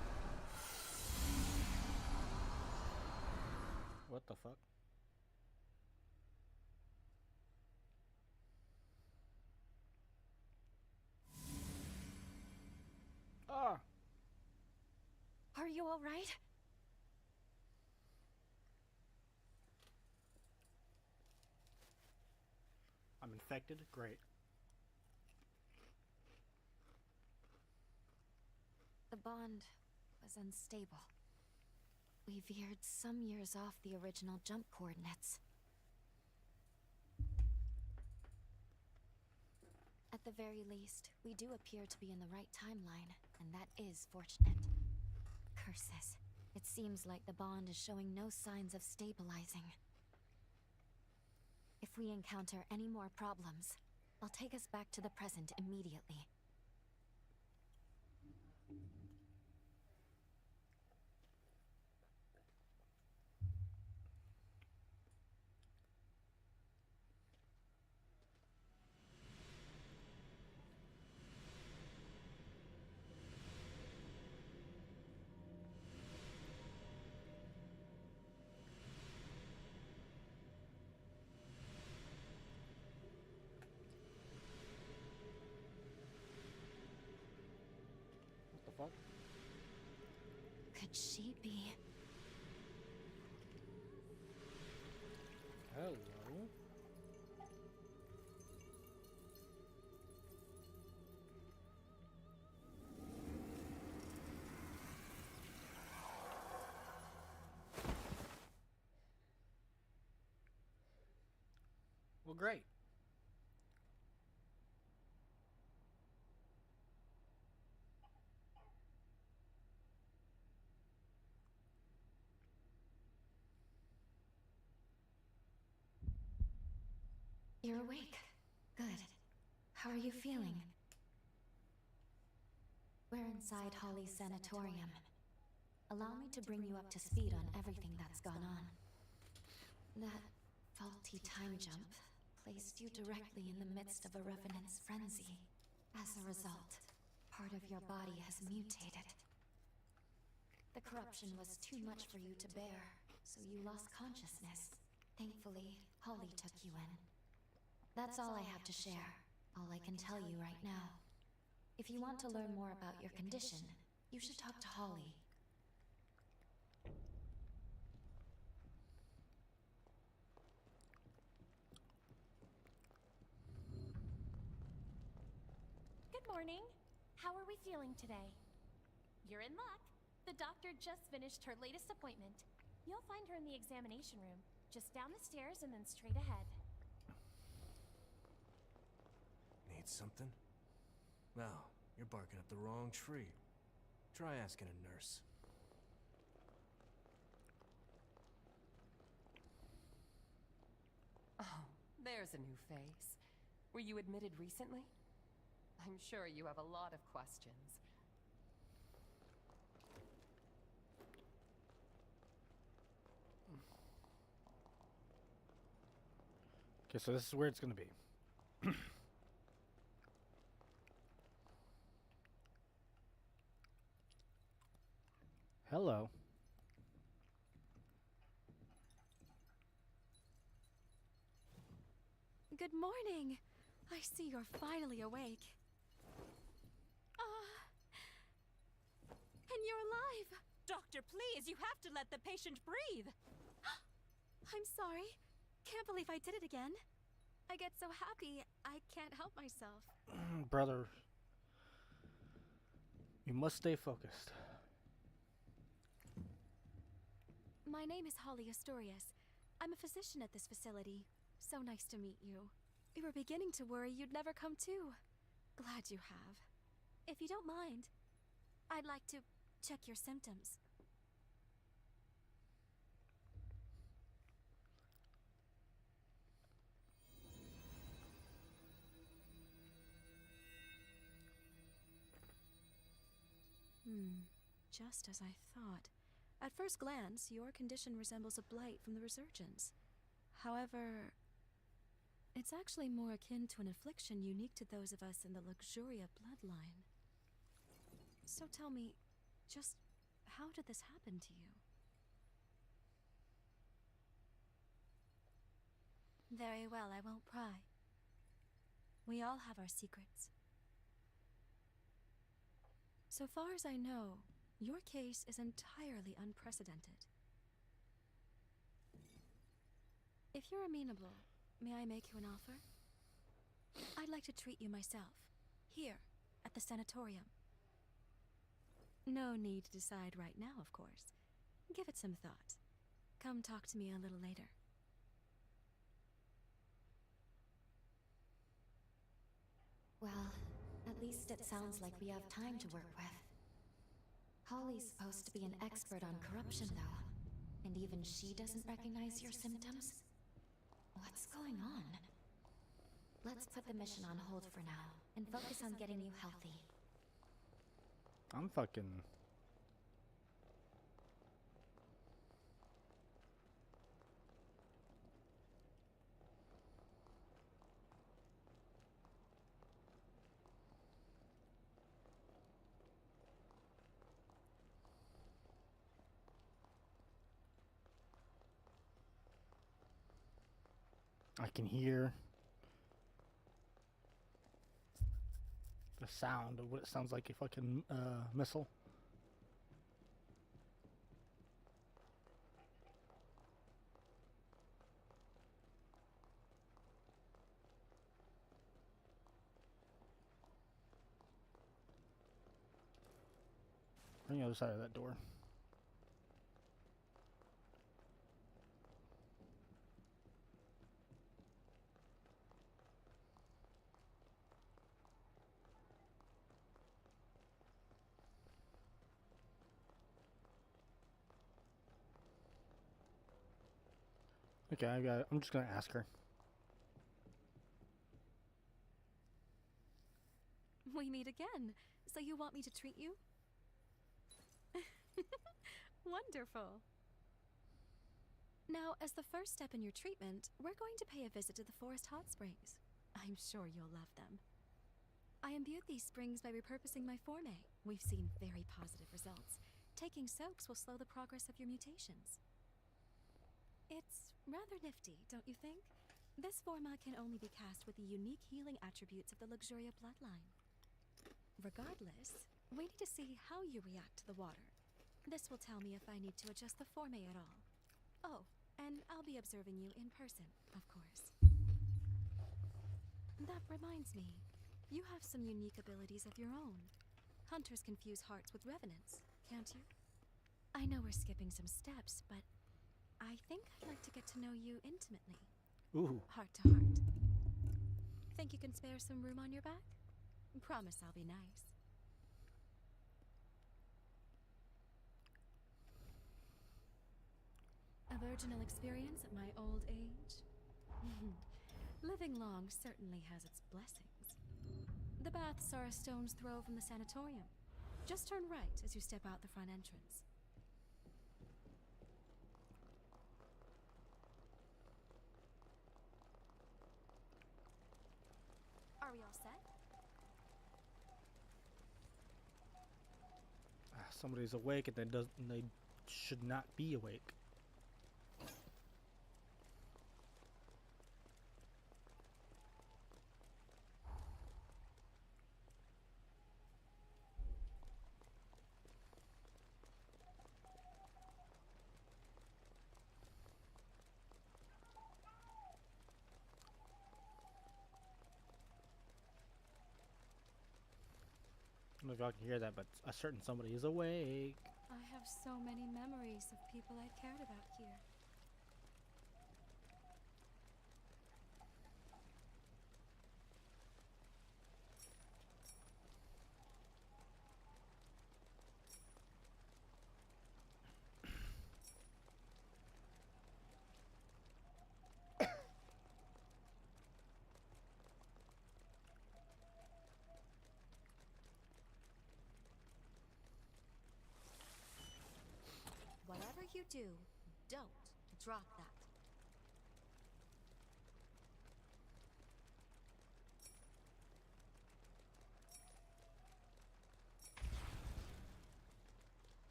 [SPEAKER 1] What the fuck? Ah!
[SPEAKER 3] Are you all right?
[SPEAKER 1] I'm infected? Great.
[SPEAKER 3] The bond was unstable. We veered some years off the original jump coordinates. At the very least, we do appear to be in the right timeline, and that is fortunate. Curses. It seems like the bond is showing no signs of stabilizing. If we encounter any more problems, I'll take us back to the present immediately.
[SPEAKER 1] What the fuck?
[SPEAKER 3] Could she be?
[SPEAKER 1] Hello? Well, great.
[SPEAKER 3] You're awake. Good. How are you feeling? We're inside Holly's sanatorium. Allow me to bring you up to speed on everything that's gone on. That faulty time jump placed you directly in the midst of a revenant's frenzy. As a result, part of your body has mutated. The corruption was too much for you to bear, so you lost consciousness. Thankfully, Holly took you in. That's all I have to share. All I can tell you right now. If you want to learn more about your condition, you should talk to Holly.
[SPEAKER 6] Good morning. How are we feeling today? You're in luck. The doctor just finished her latest appointment. You'll find her in the examination room. Just down the stairs and then straight ahead.
[SPEAKER 7] Need something? Well, you're barking up the wrong tree. Try asking a nurse.
[SPEAKER 8] Oh, there's a new face. Were you admitted recently? I'm sure you have a lot of questions.
[SPEAKER 1] Okay, so this is where it's gonna be. Hello.
[SPEAKER 9] Good morning. I see you're finally awake. And you're alive!
[SPEAKER 10] Doctor, please, you have to let the patient breathe.
[SPEAKER 9] I'm sorry. Can't believe I did it again. I get so happy, I can't help myself.
[SPEAKER 1] Brother, you must stay focused.
[SPEAKER 9] My name is Holly Astorius. I'm a physician at this facility. So nice to meet you. We were beginning to worry you'd never come to. Glad you have. If you don't mind, I'd like to check your symptoms. Just as I thought. At first glance, your condition resembles a blight from the resurgence. However, it's actually more akin to an affliction unique to those of us in the Luxuria bloodline. So tell me, just how did this happen to you? Very well, I won't pry. We all have our secrets. So far as I know, your case is entirely unprecedented. If you're amenable, may I make you an offer? I'd like to treat you myself, here, at the sanatorium. No need to decide right now, of course. Give it some thought. Come talk to me a little later.
[SPEAKER 3] Well, at least it sounds like we have time to work with. Holly's supposed to be an expert on corruption, though. And even she doesn't recognize your symptoms? What's going on? Let's put the mission on hold for now, and focus on getting you healthy.
[SPEAKER 1] I'm fucking... I can hear the sound of what it sounds like a fucking missile. On the other side of that door. Okay, I'm just gonna ask her.
[SPEAKER 9] We meet again. So you want me to treat you? Wonderful. Now, as the first step in your treatment, we're going to pay a visit to the forest hot springs. I'm sure you'll love them. I imbued these springs by repurposing my forme. We've seen very positive results. Taking soaks will slow the progress of your mutations. It's rather nifty, don't you think? This forma can only be cast with the unique healing attributes of the Luxuria bloodline. Regardless, we need to see how you react to the water. This will tell me if I need to adjust the forme at all. Oh, and I'll be observing you in person, of course. That reminds me, you have some unique abilities of your own. Hunters can fuse hearts with revenants, can't you? I know we're skipping some steps, but I think I'd like to get to know you intimately,
[SPEAKER 1] Ooh.
[SPEAKER 9] heart to heart. Think you can spare some room on your back? Promise I'll be nice. A virginal experience at my old age? Living long certainly has its blessings. The baths are a stone's throw from the sanatorium. Just turn right as you step out the front entrance. Are we all set?
[SPEAKER 1] Somebody's awake and they should not be awake. I don't know if y'all can hear that, but a certain somebody is awake.
[SPEAKER 9] I have so many memories of people I cared about here. Whatever you do, don't drop that.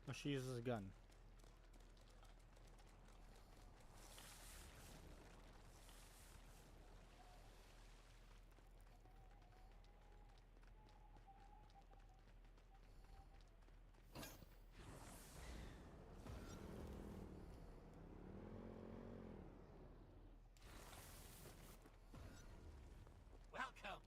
[SPEAKER 1] Oh, she uses a gun.
[SPEAKER 7] Welcome.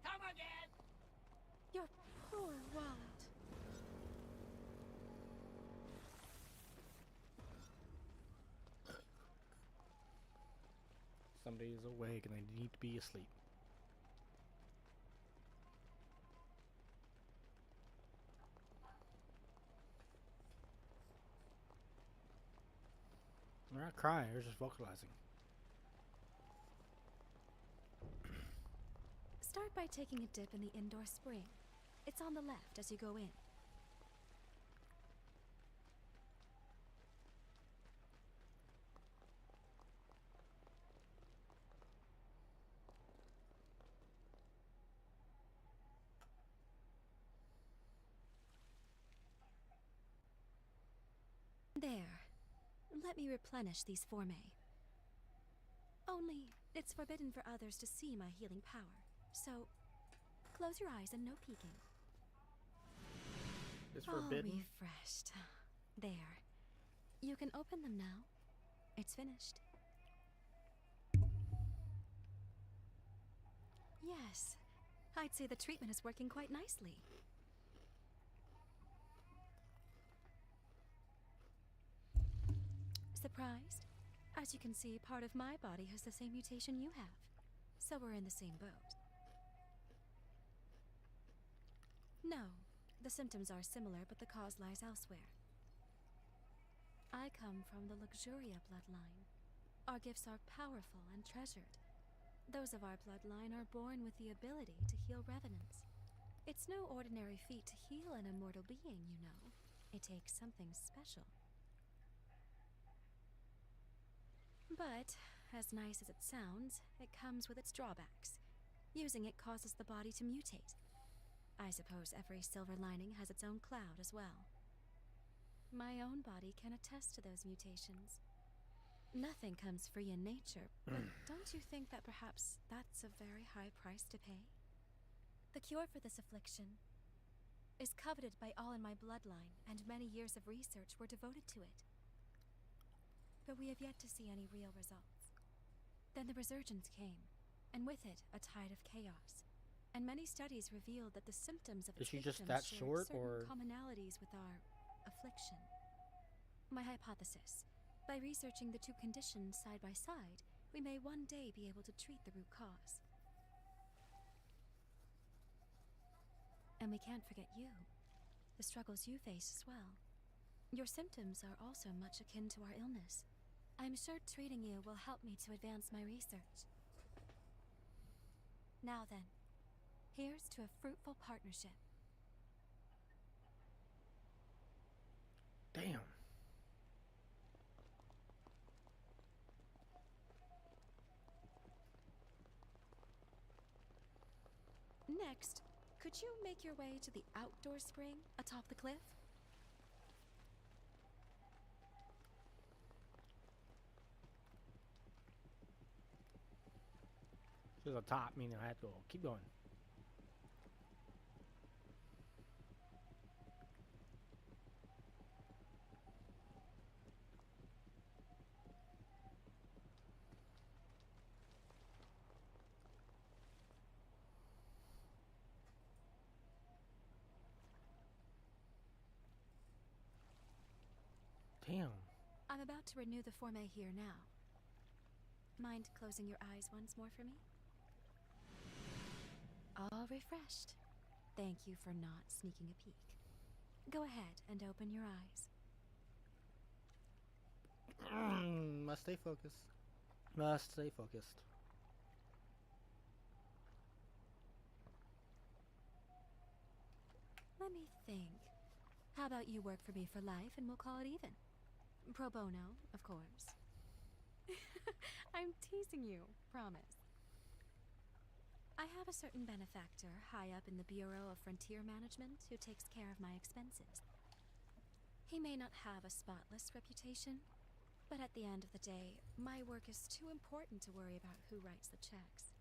[SPEAKER 7] Come again.
[SPEAKER 9] Your poor wallet.
[SPEAKER 1] Somebody is awake and they need to be asleep. They're not crying, they're just vocalizing.
[SPEAKER 9] Start by taking a dip in the indoor spring. It's on the left as you go in. There. Let me replenish these formae. Only, it's forbidden for others to see my healing power. So, close your eyes and no peeking.
[SPEAKER 1] It's forbidden.
[SPEAKER 9] All refreshed. There. You can open them now. It's finished. Yes. I'd say the treatment is working quite nicely. Surprised? As you can see, part of my body has the same mutation you have. So we're in the same boat. No, the symptoms are similar, but the cause lies elsewhere. I come from the Luxuria bloodline. Our gifts are powerful and treasured. Those of our bloodline are born with the ability to heal revenants. It's no ordinary feat to heal an immortal being, you know. It takes something special. But, as nice as it sounds, it comes with its drawbacks. Using it causes the body to mutate. I suppose every silver lining has its own cloud as well. My own body can attest to those mutations. Nothing comes free in nature, but don't you think that perhaps that's a very high price to pay? The cure for this affliction is coveted by all in my bloodline, and many years of research were devoted to it. But we have yet to see any real results. Then the resurgence came, and with it, a tide of chaos. And many studies revealed that the symptoms of
[SPEAKER 1] Is
[SPEAKER 9] its
[SPEAKER 1] she just
[SPEAKER 9] victims
[SPEAKER 1] that
[SPEAKER 9] shared
[SPEAKER 1] short,
[SPEAKER 9] certain
[SPEAKER 1] or
[SPEAKER 9] commonalities with our affliction. My hypothesis: by researching the two conditions side by side, we may one day be able to treat the root cause. And we can't forget you. The struggles you face as well. Your symptoms are also much akin to our illness. I'm sure treating you will help me to advance my research. Now then, here's to a fruitful partnership.
[SPEAKER 1] damn?
[SPEAKER 9] Next, could you make your way to the outdoor spring atop the cliff?
[SPEAKER 1] There's a top, meaning I have to go. Keep going. Damn.
[SPEAKER 9] I'm about to renew the forme here now. Mind closing your eyes once more for me? All refreshed. Thank you for not sneaking a peek. Go ahead and open your eyes.
[SPEAKER 1] Must stay focused. Must stay focused.
[SPEAKER 9] Let me think. How about you work for me for life and we'll call it even? Pro bono, of course. I'm teasing you, promise. I have a certain benefactor high up in the Bureau of Frontier Management who takes care of my expenses. He may not have a spotless reputation, but at the end of the day, my work is too important to worry about who writes the checks.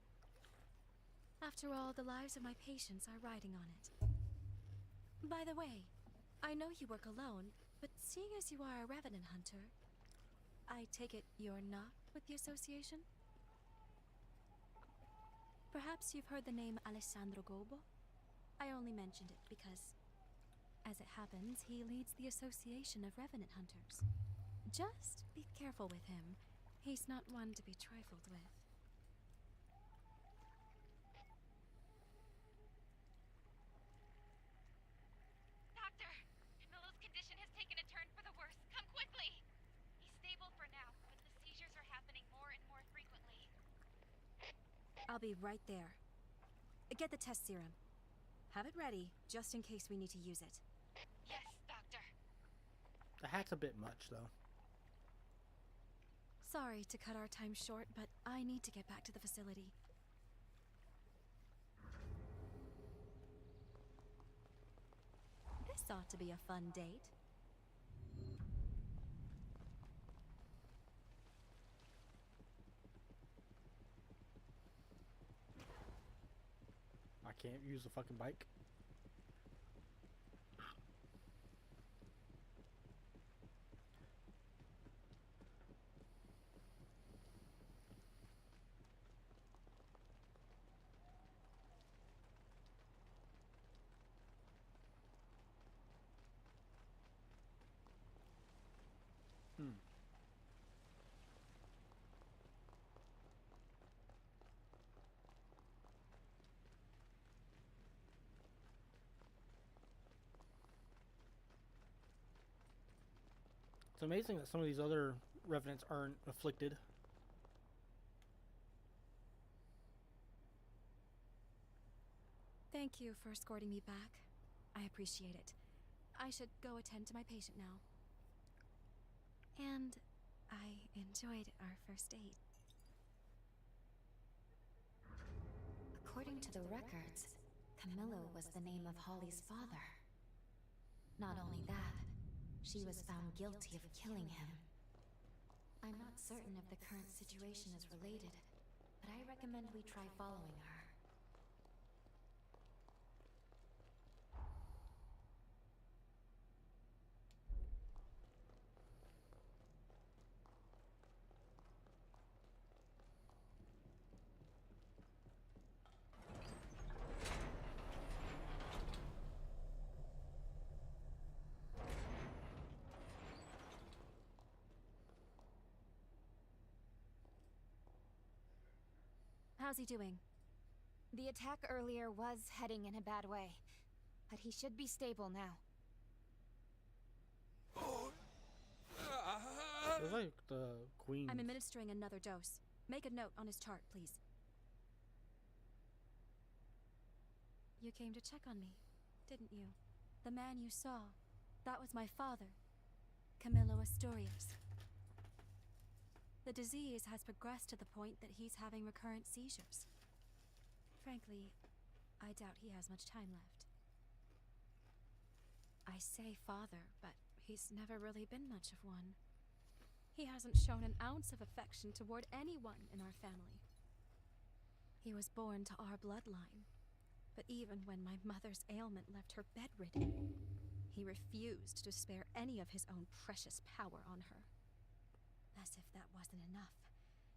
[SPEAKER 9] After all, the lives of my patients are riding on it. By the way, I know you work alone, but seeing as you are a revenant hunter, I take it you're not with the association? Perhaps you've heard the name Alessandro Gobo? I only mentioned it because, as it happens, he leads the Association of Revenant Hunters. Just be careful with him. He's not one to be trifled with.
[SPEAKER 11] Doctor! Milo's condition has taken a turn for the worse. Come quickly! He's stable for now, but the seizures are happening more and more frequently.
[SPEAKER 9] I'll be right there. Get the test serum. Have it ready, just in case we need to use it.
[SPEAKER 11] Yes, Doctor.
[SPEAKER 1] The hat's a bit much, though.
[SPEAKER 9] Sorry to cut our time short, but I need to get back to the facility. This ought to be a fun date.
[SPEAKER 1] I can't use the fucking bike. It's amazing that some of these other revenants aren't afflicted.
[SPEAKER 9] Thank you for escorting me back. I appreciate it. I should go attend to my patient now. And I enjoyed our first date.
[SPEAKER 3] According to the records, Camillo was the name of Holly's father. Not only that, she was found guilty of killing him. I'm not certain if the current situation is related, but I recommend we try following her.
[SPEAKER 9] How's he doing?
[SPEAKER 2] The attack earlier was heading in a bad way, but he should be stable now.
[SPEAKER 1] It's like the queen.
[SPEAKER 9] I'm administering another dose. Make a note on his chart, please. You came to check on me, didn't you? The man you saw, that was my father, Camillo Astorius. The disease has progressed to the point that he's having recurrent seizures. Frankly, I doubt he has much time left. I say father, but he's never really been much of one. He hasn't shown an ounce of affection toward anyone in our family. He was born to our bloodline, but even when my mother's ailment left her bedridden, he refused to spare any of his own precious power on her. As if that wasn't enough,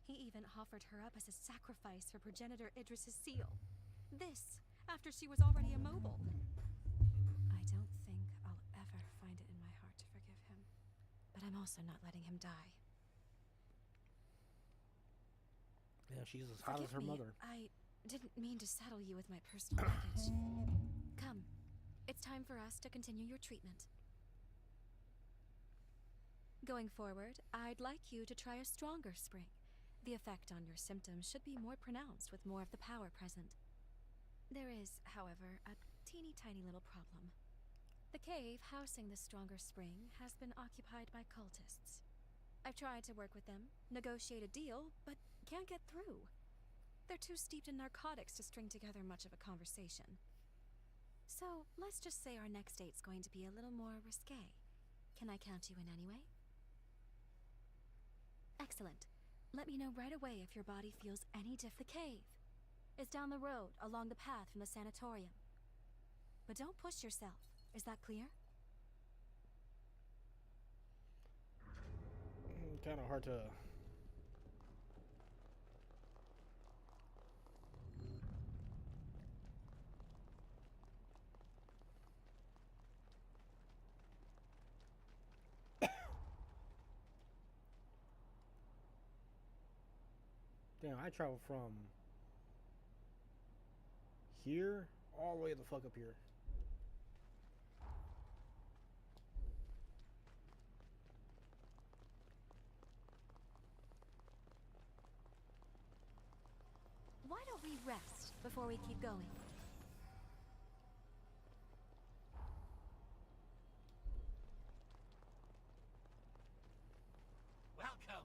[SPEAKER 9] he even offered her up as a sacrifice for progenitor Idris's seal. This, after she was already immobile. I don't think I'll ever find it in my heart to forgive him. But I'm also not letting him die.
[SPEAKER 1] Yeah, she's as hot as her mother.
[SPEAKER 9] I didn't mean to saddle you with my personal baggage. Come, it's time for us to continue your treatment. Going forward, I'd like you to try a stronger spring. The effect on your symptoms should be more pronounced with more of the power present. There is, however, a teeny tiny little problem. The cave housing the stronger spring has been occupied by cultists. I've tried to work with them, negotiate a deal, but can't get through. They're too steeped in narcotics to string together much of a conversation. So, let's just say our next date's going to be a little more risque. Can I count you in anyway? Excellent. Let me know right away if your body feels any different. The cave is down the road along the path from the sanatorium. But don't push yourself. Is that clear?
[SPEAKER 1] Kind of hard to... Damn, I traveled from here all the way the fuck up here.
[SPEAKER 9] Why don't we rest before we keep going?
[SPEAKER 7] Welcome.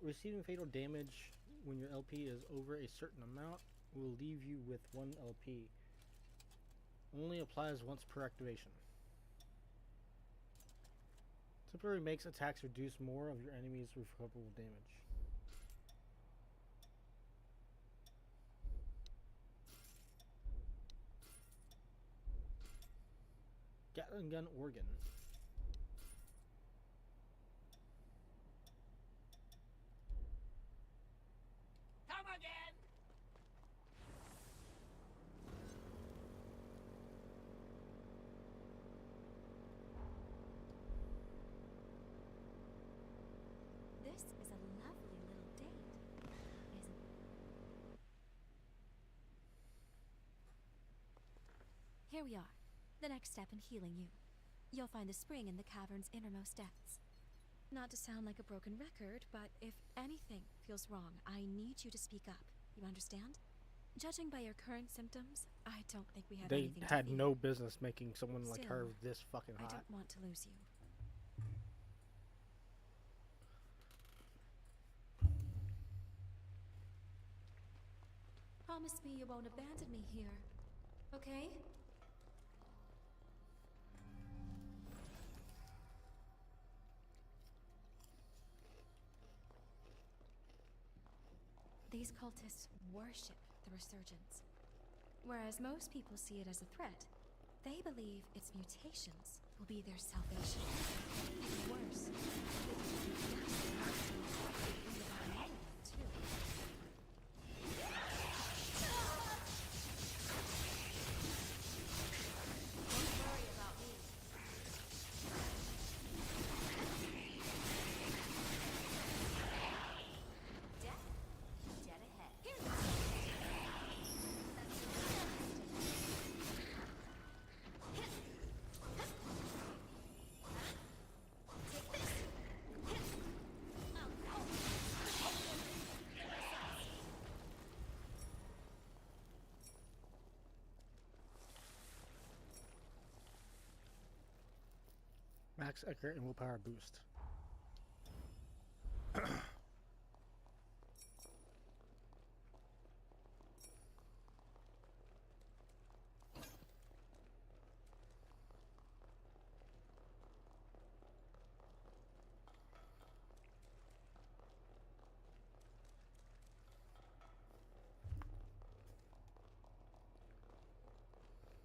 [SPEAKER 1] Receiving fatal damage when your LP is over a certain amount will leave you with 1 LP. Only applies once per activation. Temporary makes attacks reduce more of your enemy's recoverable damage. Gatling gun organ.
[SPEAKER 7] Come again.
[SPEAKER 9] This is a lovely little date, isn't it? Here we are. The next step in healing you. You'll find the spring in the cavern's innermost depths. Not to sound like a broken record, but if anything feels wrong, I need you to speak up. You understand? Judging by your current symptoms, I don't think we have
[SPEAKER 1] They
[SPEAKER 9] anything to
[SPEAKER 1] had
[SPEAKER 9] fear.
[SPEAKER 1] no business making someone like her
[SPEAKER 9] Still,
[SPEAKER 1] this fucking
[SPEAKER 9] I
[SPEAKER 1] hot.
[SPEAKER 9] don't want to lose you. Promise me you won't abandon me here, okay? These cultists worship the resurgence. Whereas most people see it as a threat, they believe its mutations will be their salvation. And worse,
[SPEAKER 1] Max accurate and willpower boost.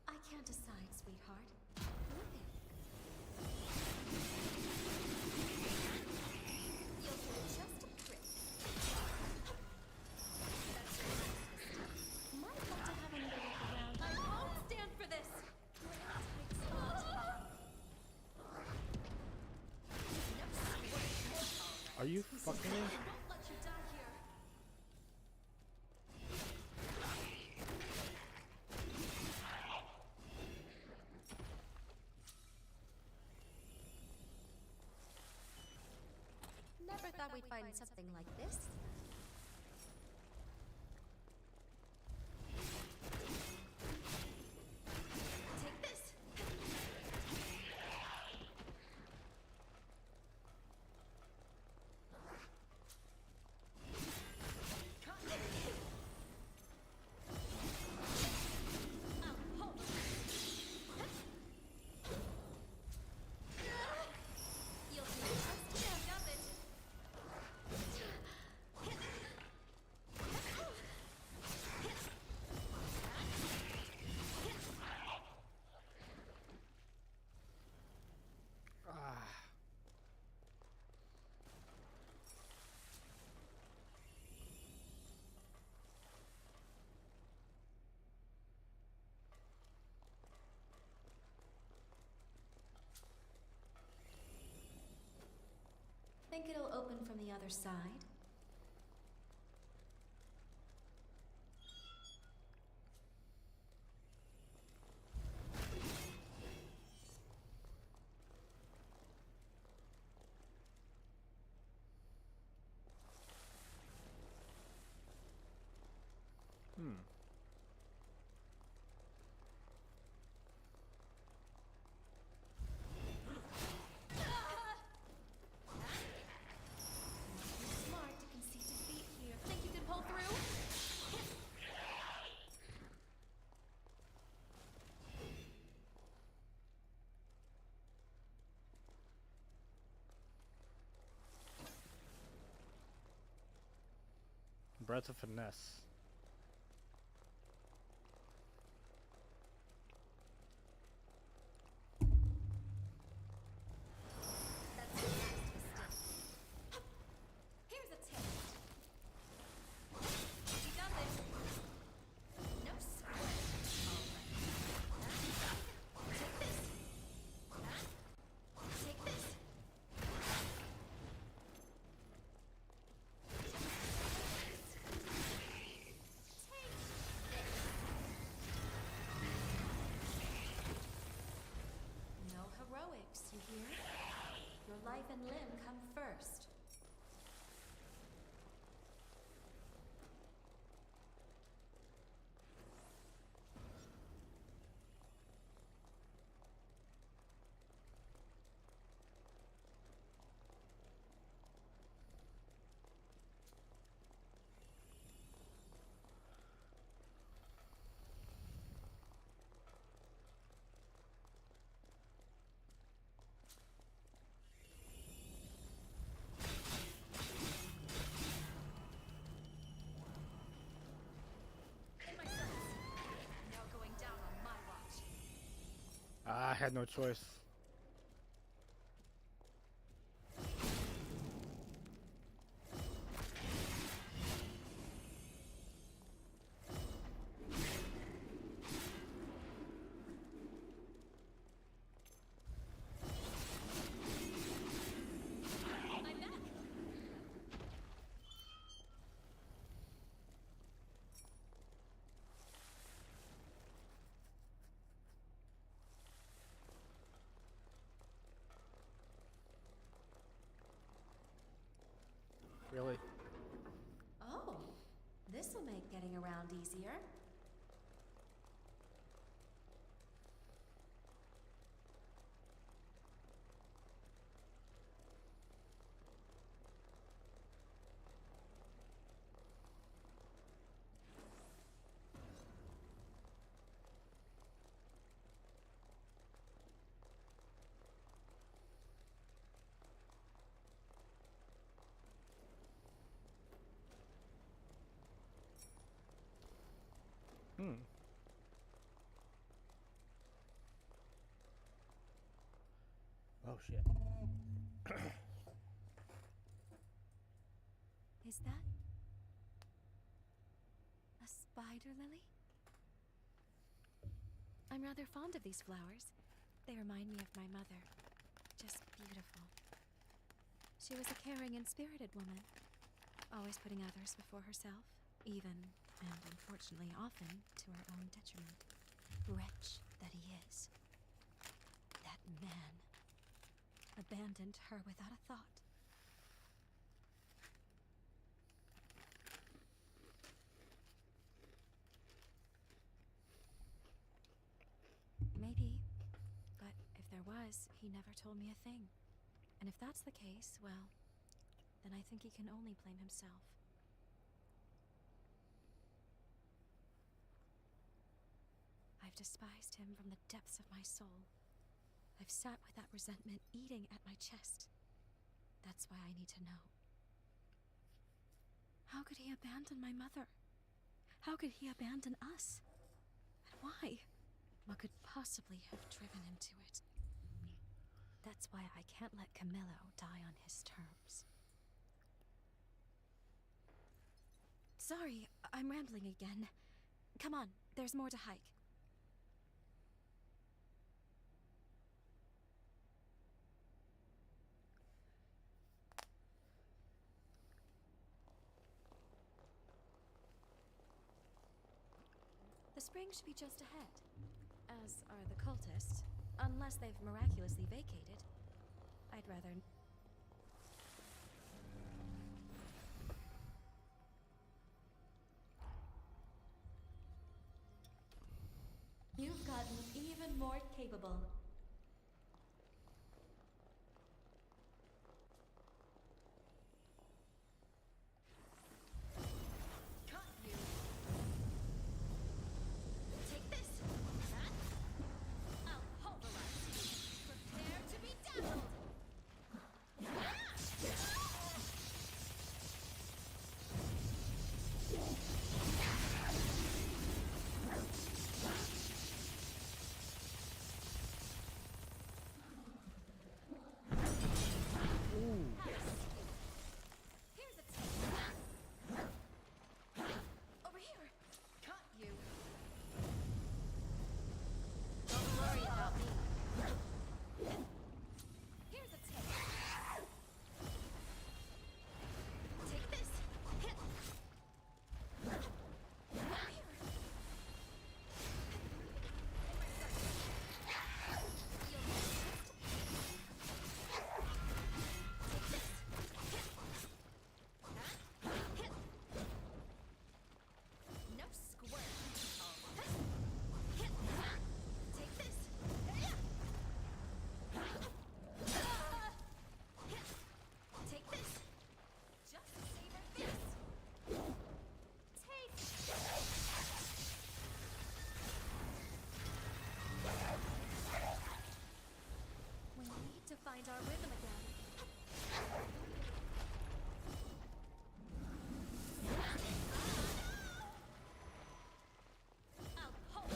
[SPEAKER 9] I can't decide, sweetheart. Look it. You'll do it just a prick. That's right. Might want to have another look around. I won't stand for this. You're in a tight spot.
[SPEAKER 1] Are you fucking me?
[SPEAKER 9] I won't let you die here. Never thought we'd find something like this. Take this. You'll do just enough of it.
[SPEAKER 1] Ah.
[SPEAKER 9] Think it'll open from the other side? Smart to concede defeat here. Think you can pull through?
[SPEAKER 1] Breath of finesse.
[SPEAKER 9] That's your last mistake. Here's a taste. You got this. No sweat. Take this. Take this. No heroics, you hear? Your life and limb come first.
[SPEAKER 1] had no choice. Really?
[SPEAKER 9] Oh, this will make getting around easier.
[SPEAKER 1] Hmm. Oh shit.
[SPEAKER 9] Is that a spider lily? I'm rather fond of these flowers. They remind me of my mother. Just beautiful. She was a caring and spirited woman, always putting others before herself, even, and unfortunately often, to her own detriment. Wretch that he is. That man abandoned her without a thought. Maybe, but if there was, he never told me a thing. And if that's the case, well, then I think he can only blame himself. I've despised him from the depths of my soul. I've sat with that resentment eating at my chest. That's why I need to know. How could he abandon my mother? How could he abandon us? And why? What could possibly have driven him to it? That's why I can't let Camillo die on his terms. Sorry, I'm rambling again. Come on, there's more to hike. The spring should be just ahead, as are the cultists, unless they've miraculously vacated. I'd rather... You've gotten even more capable. Find our rhythm again. I'll hold.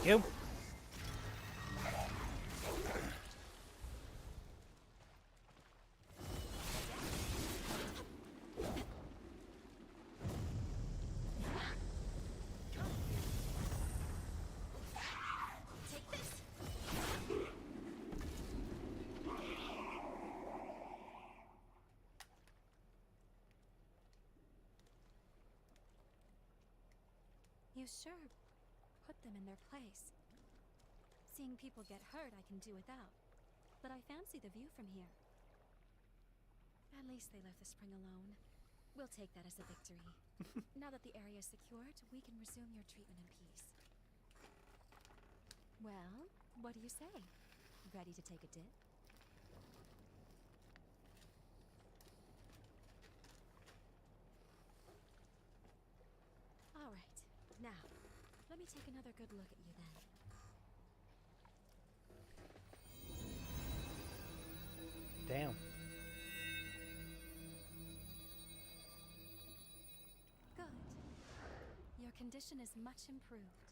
[SPEAKER 1] you.
[SPEAKER 9] Take this. You sure put them in their place. Seeing people get hurt I can do without, but I fancy the view from here. At least they left the spring alone. We'll take that as a victory. Now that the area is secured, we can resume your treatment in peace. Well, what do you say? Ready to take a dip? All right. Now, let me take another good look at you then.
[SPEAKER 1] Damn.
[SPEAKER 9] Good. Your condition is much improved.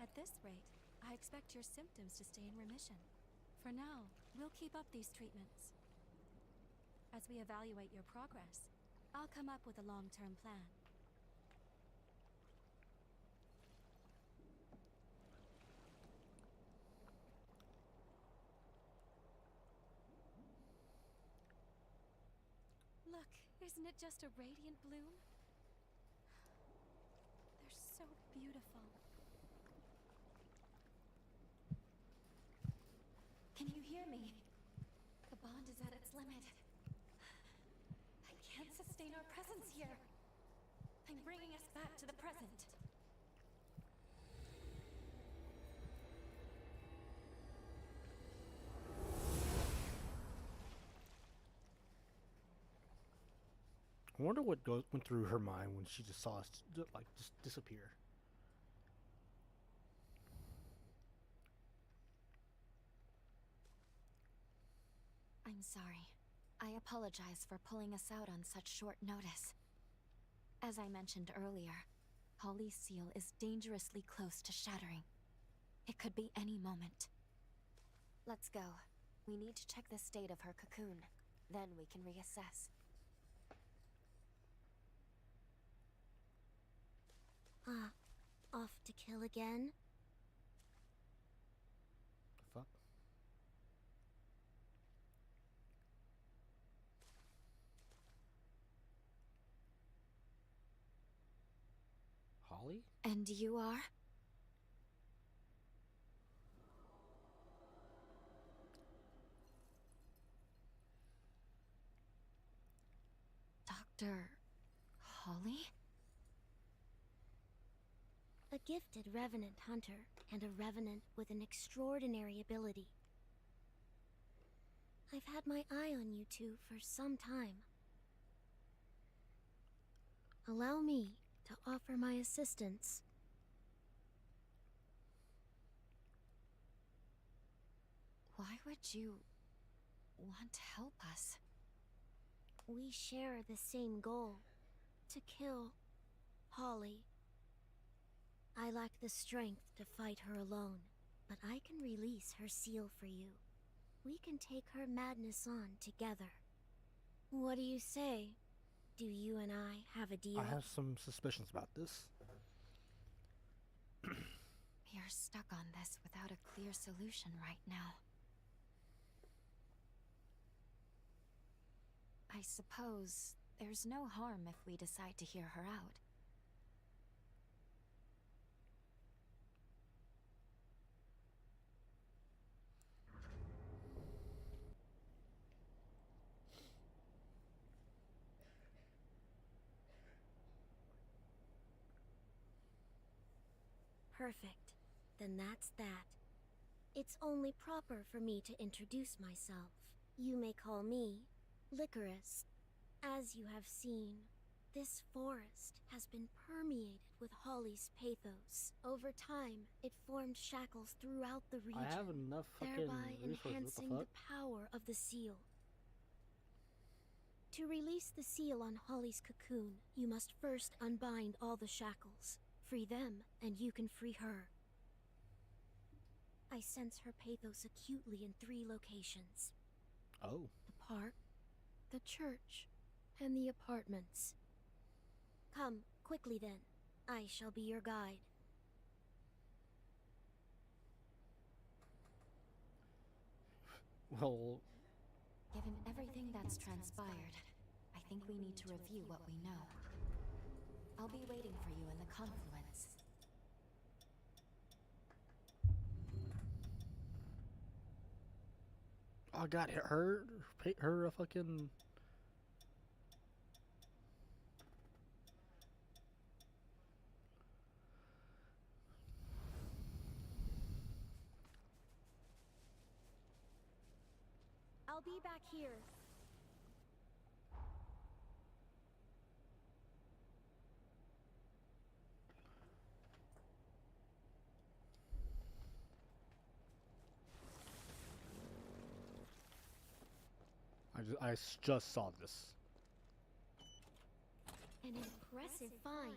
[SPEAKER 9] At this rate, I expect your symptoms to stay in remission. For now, we'll keep up these treatments. As we evaluate your progress, I'll come up with a long-term plan. Look, isn't it just a radiant bloom? They're so beautiful. Can you hear me? The bond is at its limit. I can't sustain our presence here. I'm bringing us back to the present.
[SPEAKER 1] I wonder what went through her mind when she just saw us just disappear.
[SPEAKER 3] I'm sorry. I apologize for pulling us out on such short notice. As I mentioned earlier, Holly's seal is dangerously close to shattering. It could be any moment. Let's go. We need to check the state of her cocoon. Then we can reassess.
[SPEAKER 4] Off to kill again?
[SPEAKER 1] The fuck? Holly?
[SPEAKER 3] And you are? Dr. Holly?
[SPEAKER 4] A gifted revenant hunter, and a revenant with an extraordinary ability. I've had my eye on you two for some time. Allow me to offer my assistance.
[SPEAKER 3] Why would you want to help us?
[SPEAKER 4] We share the same goal, to kill Holly. I lack the strength to fight her alone, but I can release her seal for you. We can take her madness on together. What do you say? Do you and I have a deal?
[SPEAKER 1] I have some suspicions about this.
[SPEAKER 3] We are stuck on this without a clear solution right now. I suppose there's no harm if we decide to hear her out.
[SPEAKER 4] Perfect. Then that's that. It's only proper for me to introduce myself. You may call me Licorice. As you have seen, this forest has been permeated with Holly's pathos. Over time, it formed shackles throughout the region,
[SPEAKER 1] I have enough fucking
[SPEAKER 4] thereby
[SPEAKER 1] resources.
[SPEAKER 4] enhancing
[SPEAKER 1] What the
[SPEAKER 4] the power of the seal. To release the seal on Holly's cocoon, you must first unbind all the shackles. Free them, and you can free her.
[SPEAKER 12] I sense her pathos acutely in 3 locations.
[SPEAKER 1] Oh.
[SPEAKER 12] The park, the church, and the apartments. Come, quickly then. I shall be your guide.
[SPEAKER 1] Well,
[SPEAKER 2] Given everything that's transpired, I think we need to review what we know. I'll be waiting for you in the confluence.
[SPEAKER 1] oh god, her a fucking.
[SPEAKER 12] I'll be back here.
[SPEAKER 1] I just saw this.
[SPEAKER 12] An impressive find.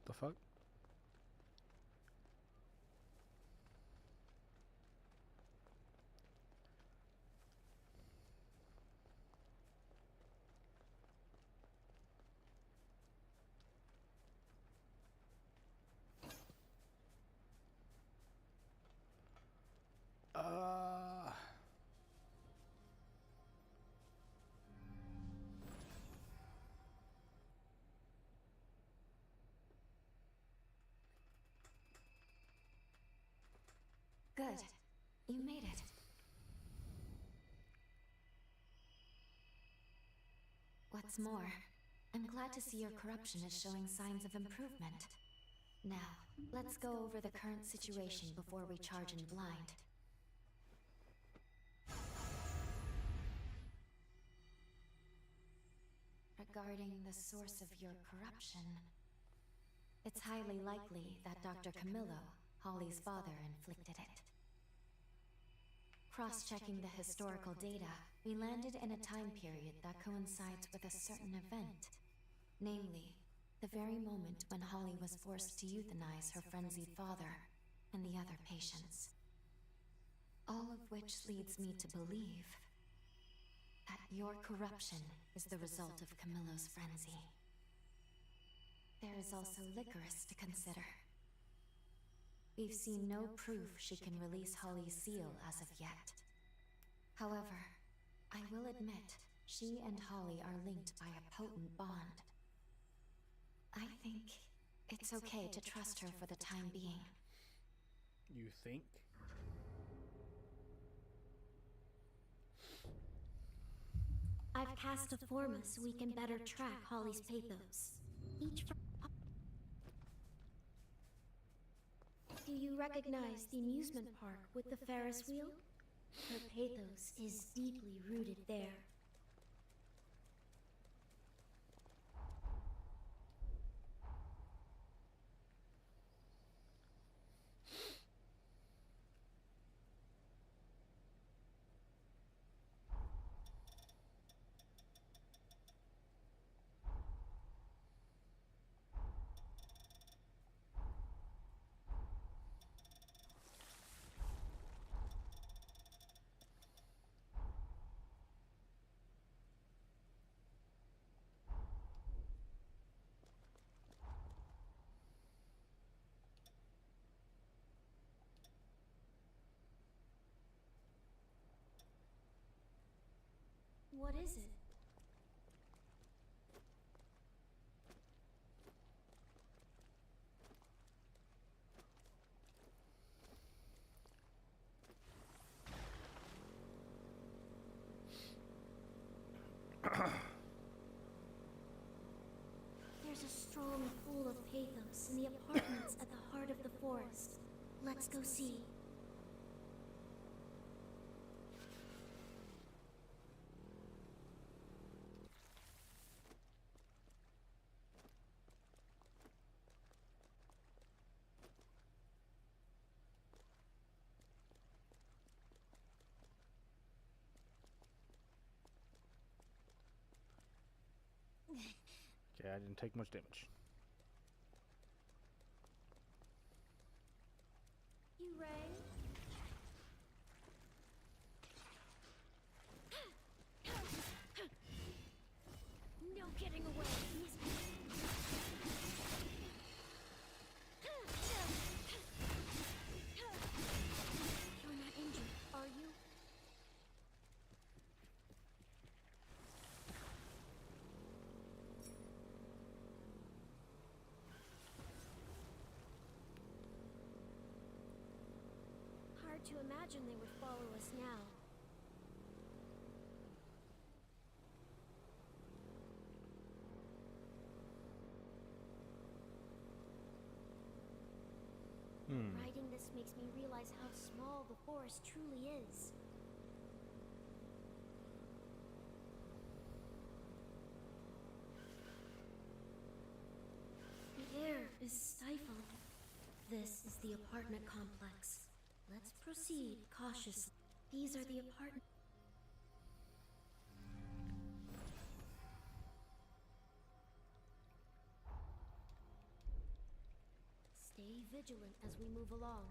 [SPEAKER 1] The fuck?
[SPEAKER 2] Good. You made it. What's more, I'm glad to see your corruption is showing signs of improvement. Now, let's go over the current situation before we charge in blind. Regarding the source of your corruption, it's highly likely that Dr. Camillo, Holly's father, inflicted it. Cross-checking the historical data, we landed in a time period that coincides with a certain event. Namely, the very moment when Holly was forced to euthanize her frenzied father and the other patients. All of which leads me to believe that your corruption is the result of Camillo's frenzy. There is also Licorice to consider. We've seen no proof she can release Holly's seal as of yet. However, I will admit, she and Holly are linked by a potent bond. I think it's okay to trust her for the time being.
[SPEAKER 1] You think?
[SPEAKER 12] I've cast a forma so we can better track Holly's pathos. Do you recognize the amusement park with the Ferris wheel? Her pathos is deeply rooted there. What is it? There's a strong pool of pathos in the apartments at the heart of the forest. Let's go see.
[SPEAKER 1] Okay, I didn't take much damage.
[SPEAKER 12] You rang? No getting away. You're not injured, are you? Hard to imagine they would follow us now. Writing this makes me realize how small the forest truly is. The air is stifling. This is the apartment complex. Let's proceed cautiously. These are the apartment. Stay vigilant as we move along.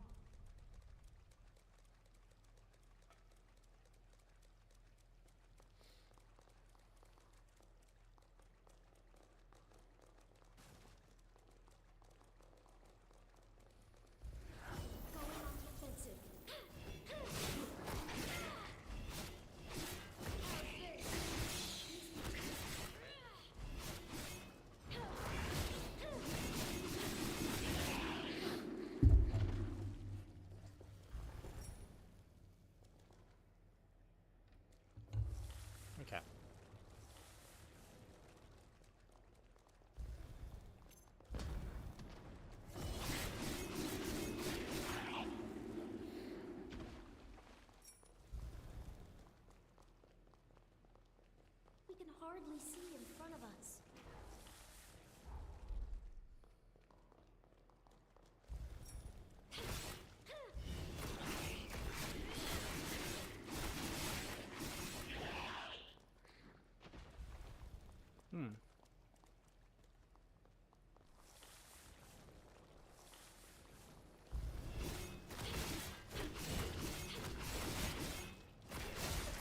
[SPEAKER 12] Going on the offensive.
[SPEAKER 1] Okay.
[SPEAKER 12] We can hardly see in front of us.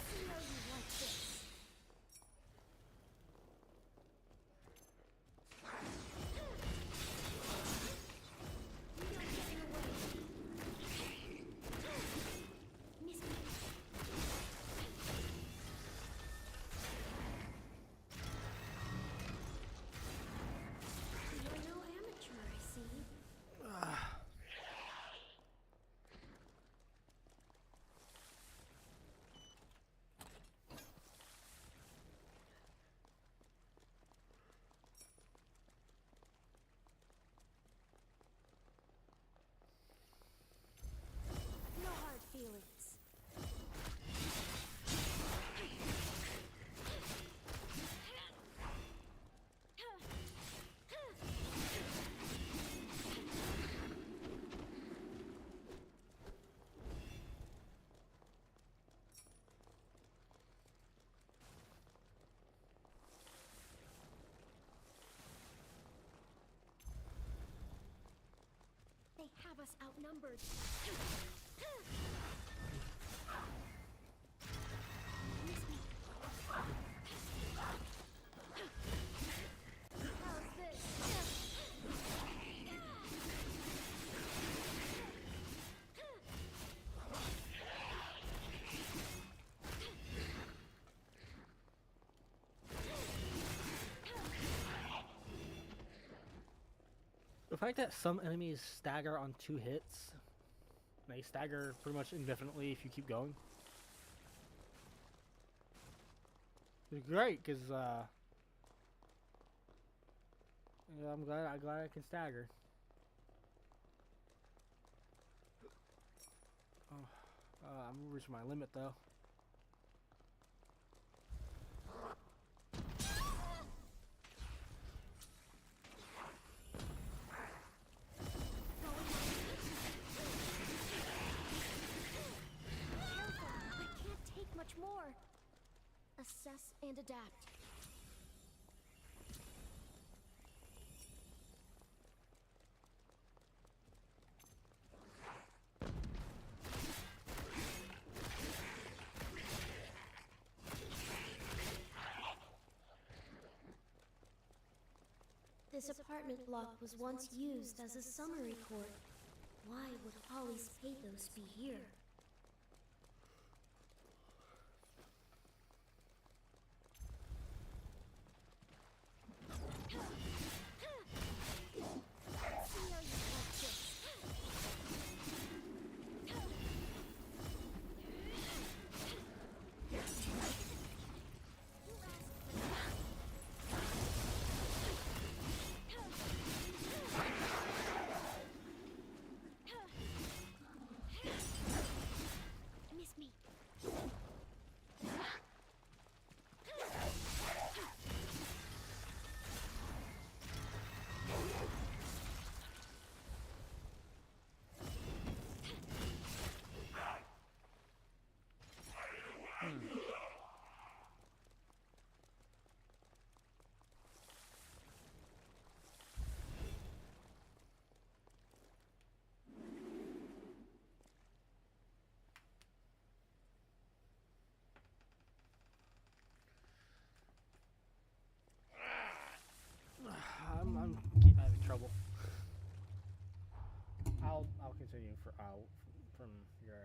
[SPEAKER 12] See how you like this. No getting away. Miss me. You're no amateur, I see. No hard feelings. They have us outnumbered. Miss me. How's this?
[SPEAKER 1] The fact that some enemies stagger on 2 hits, they stagger pretty much indefinitely if you keep going. It's great, cause yeah, I'm glad I can stagger. Oh, I'm reaching my limit though.
[SPEAKER 12] More. Assess and adapt. This apartment block was once used as a summary court. Why would Holly's pathos be here? Miss me.
[SPEAKER 1] I'm having trouble. I'll continue from your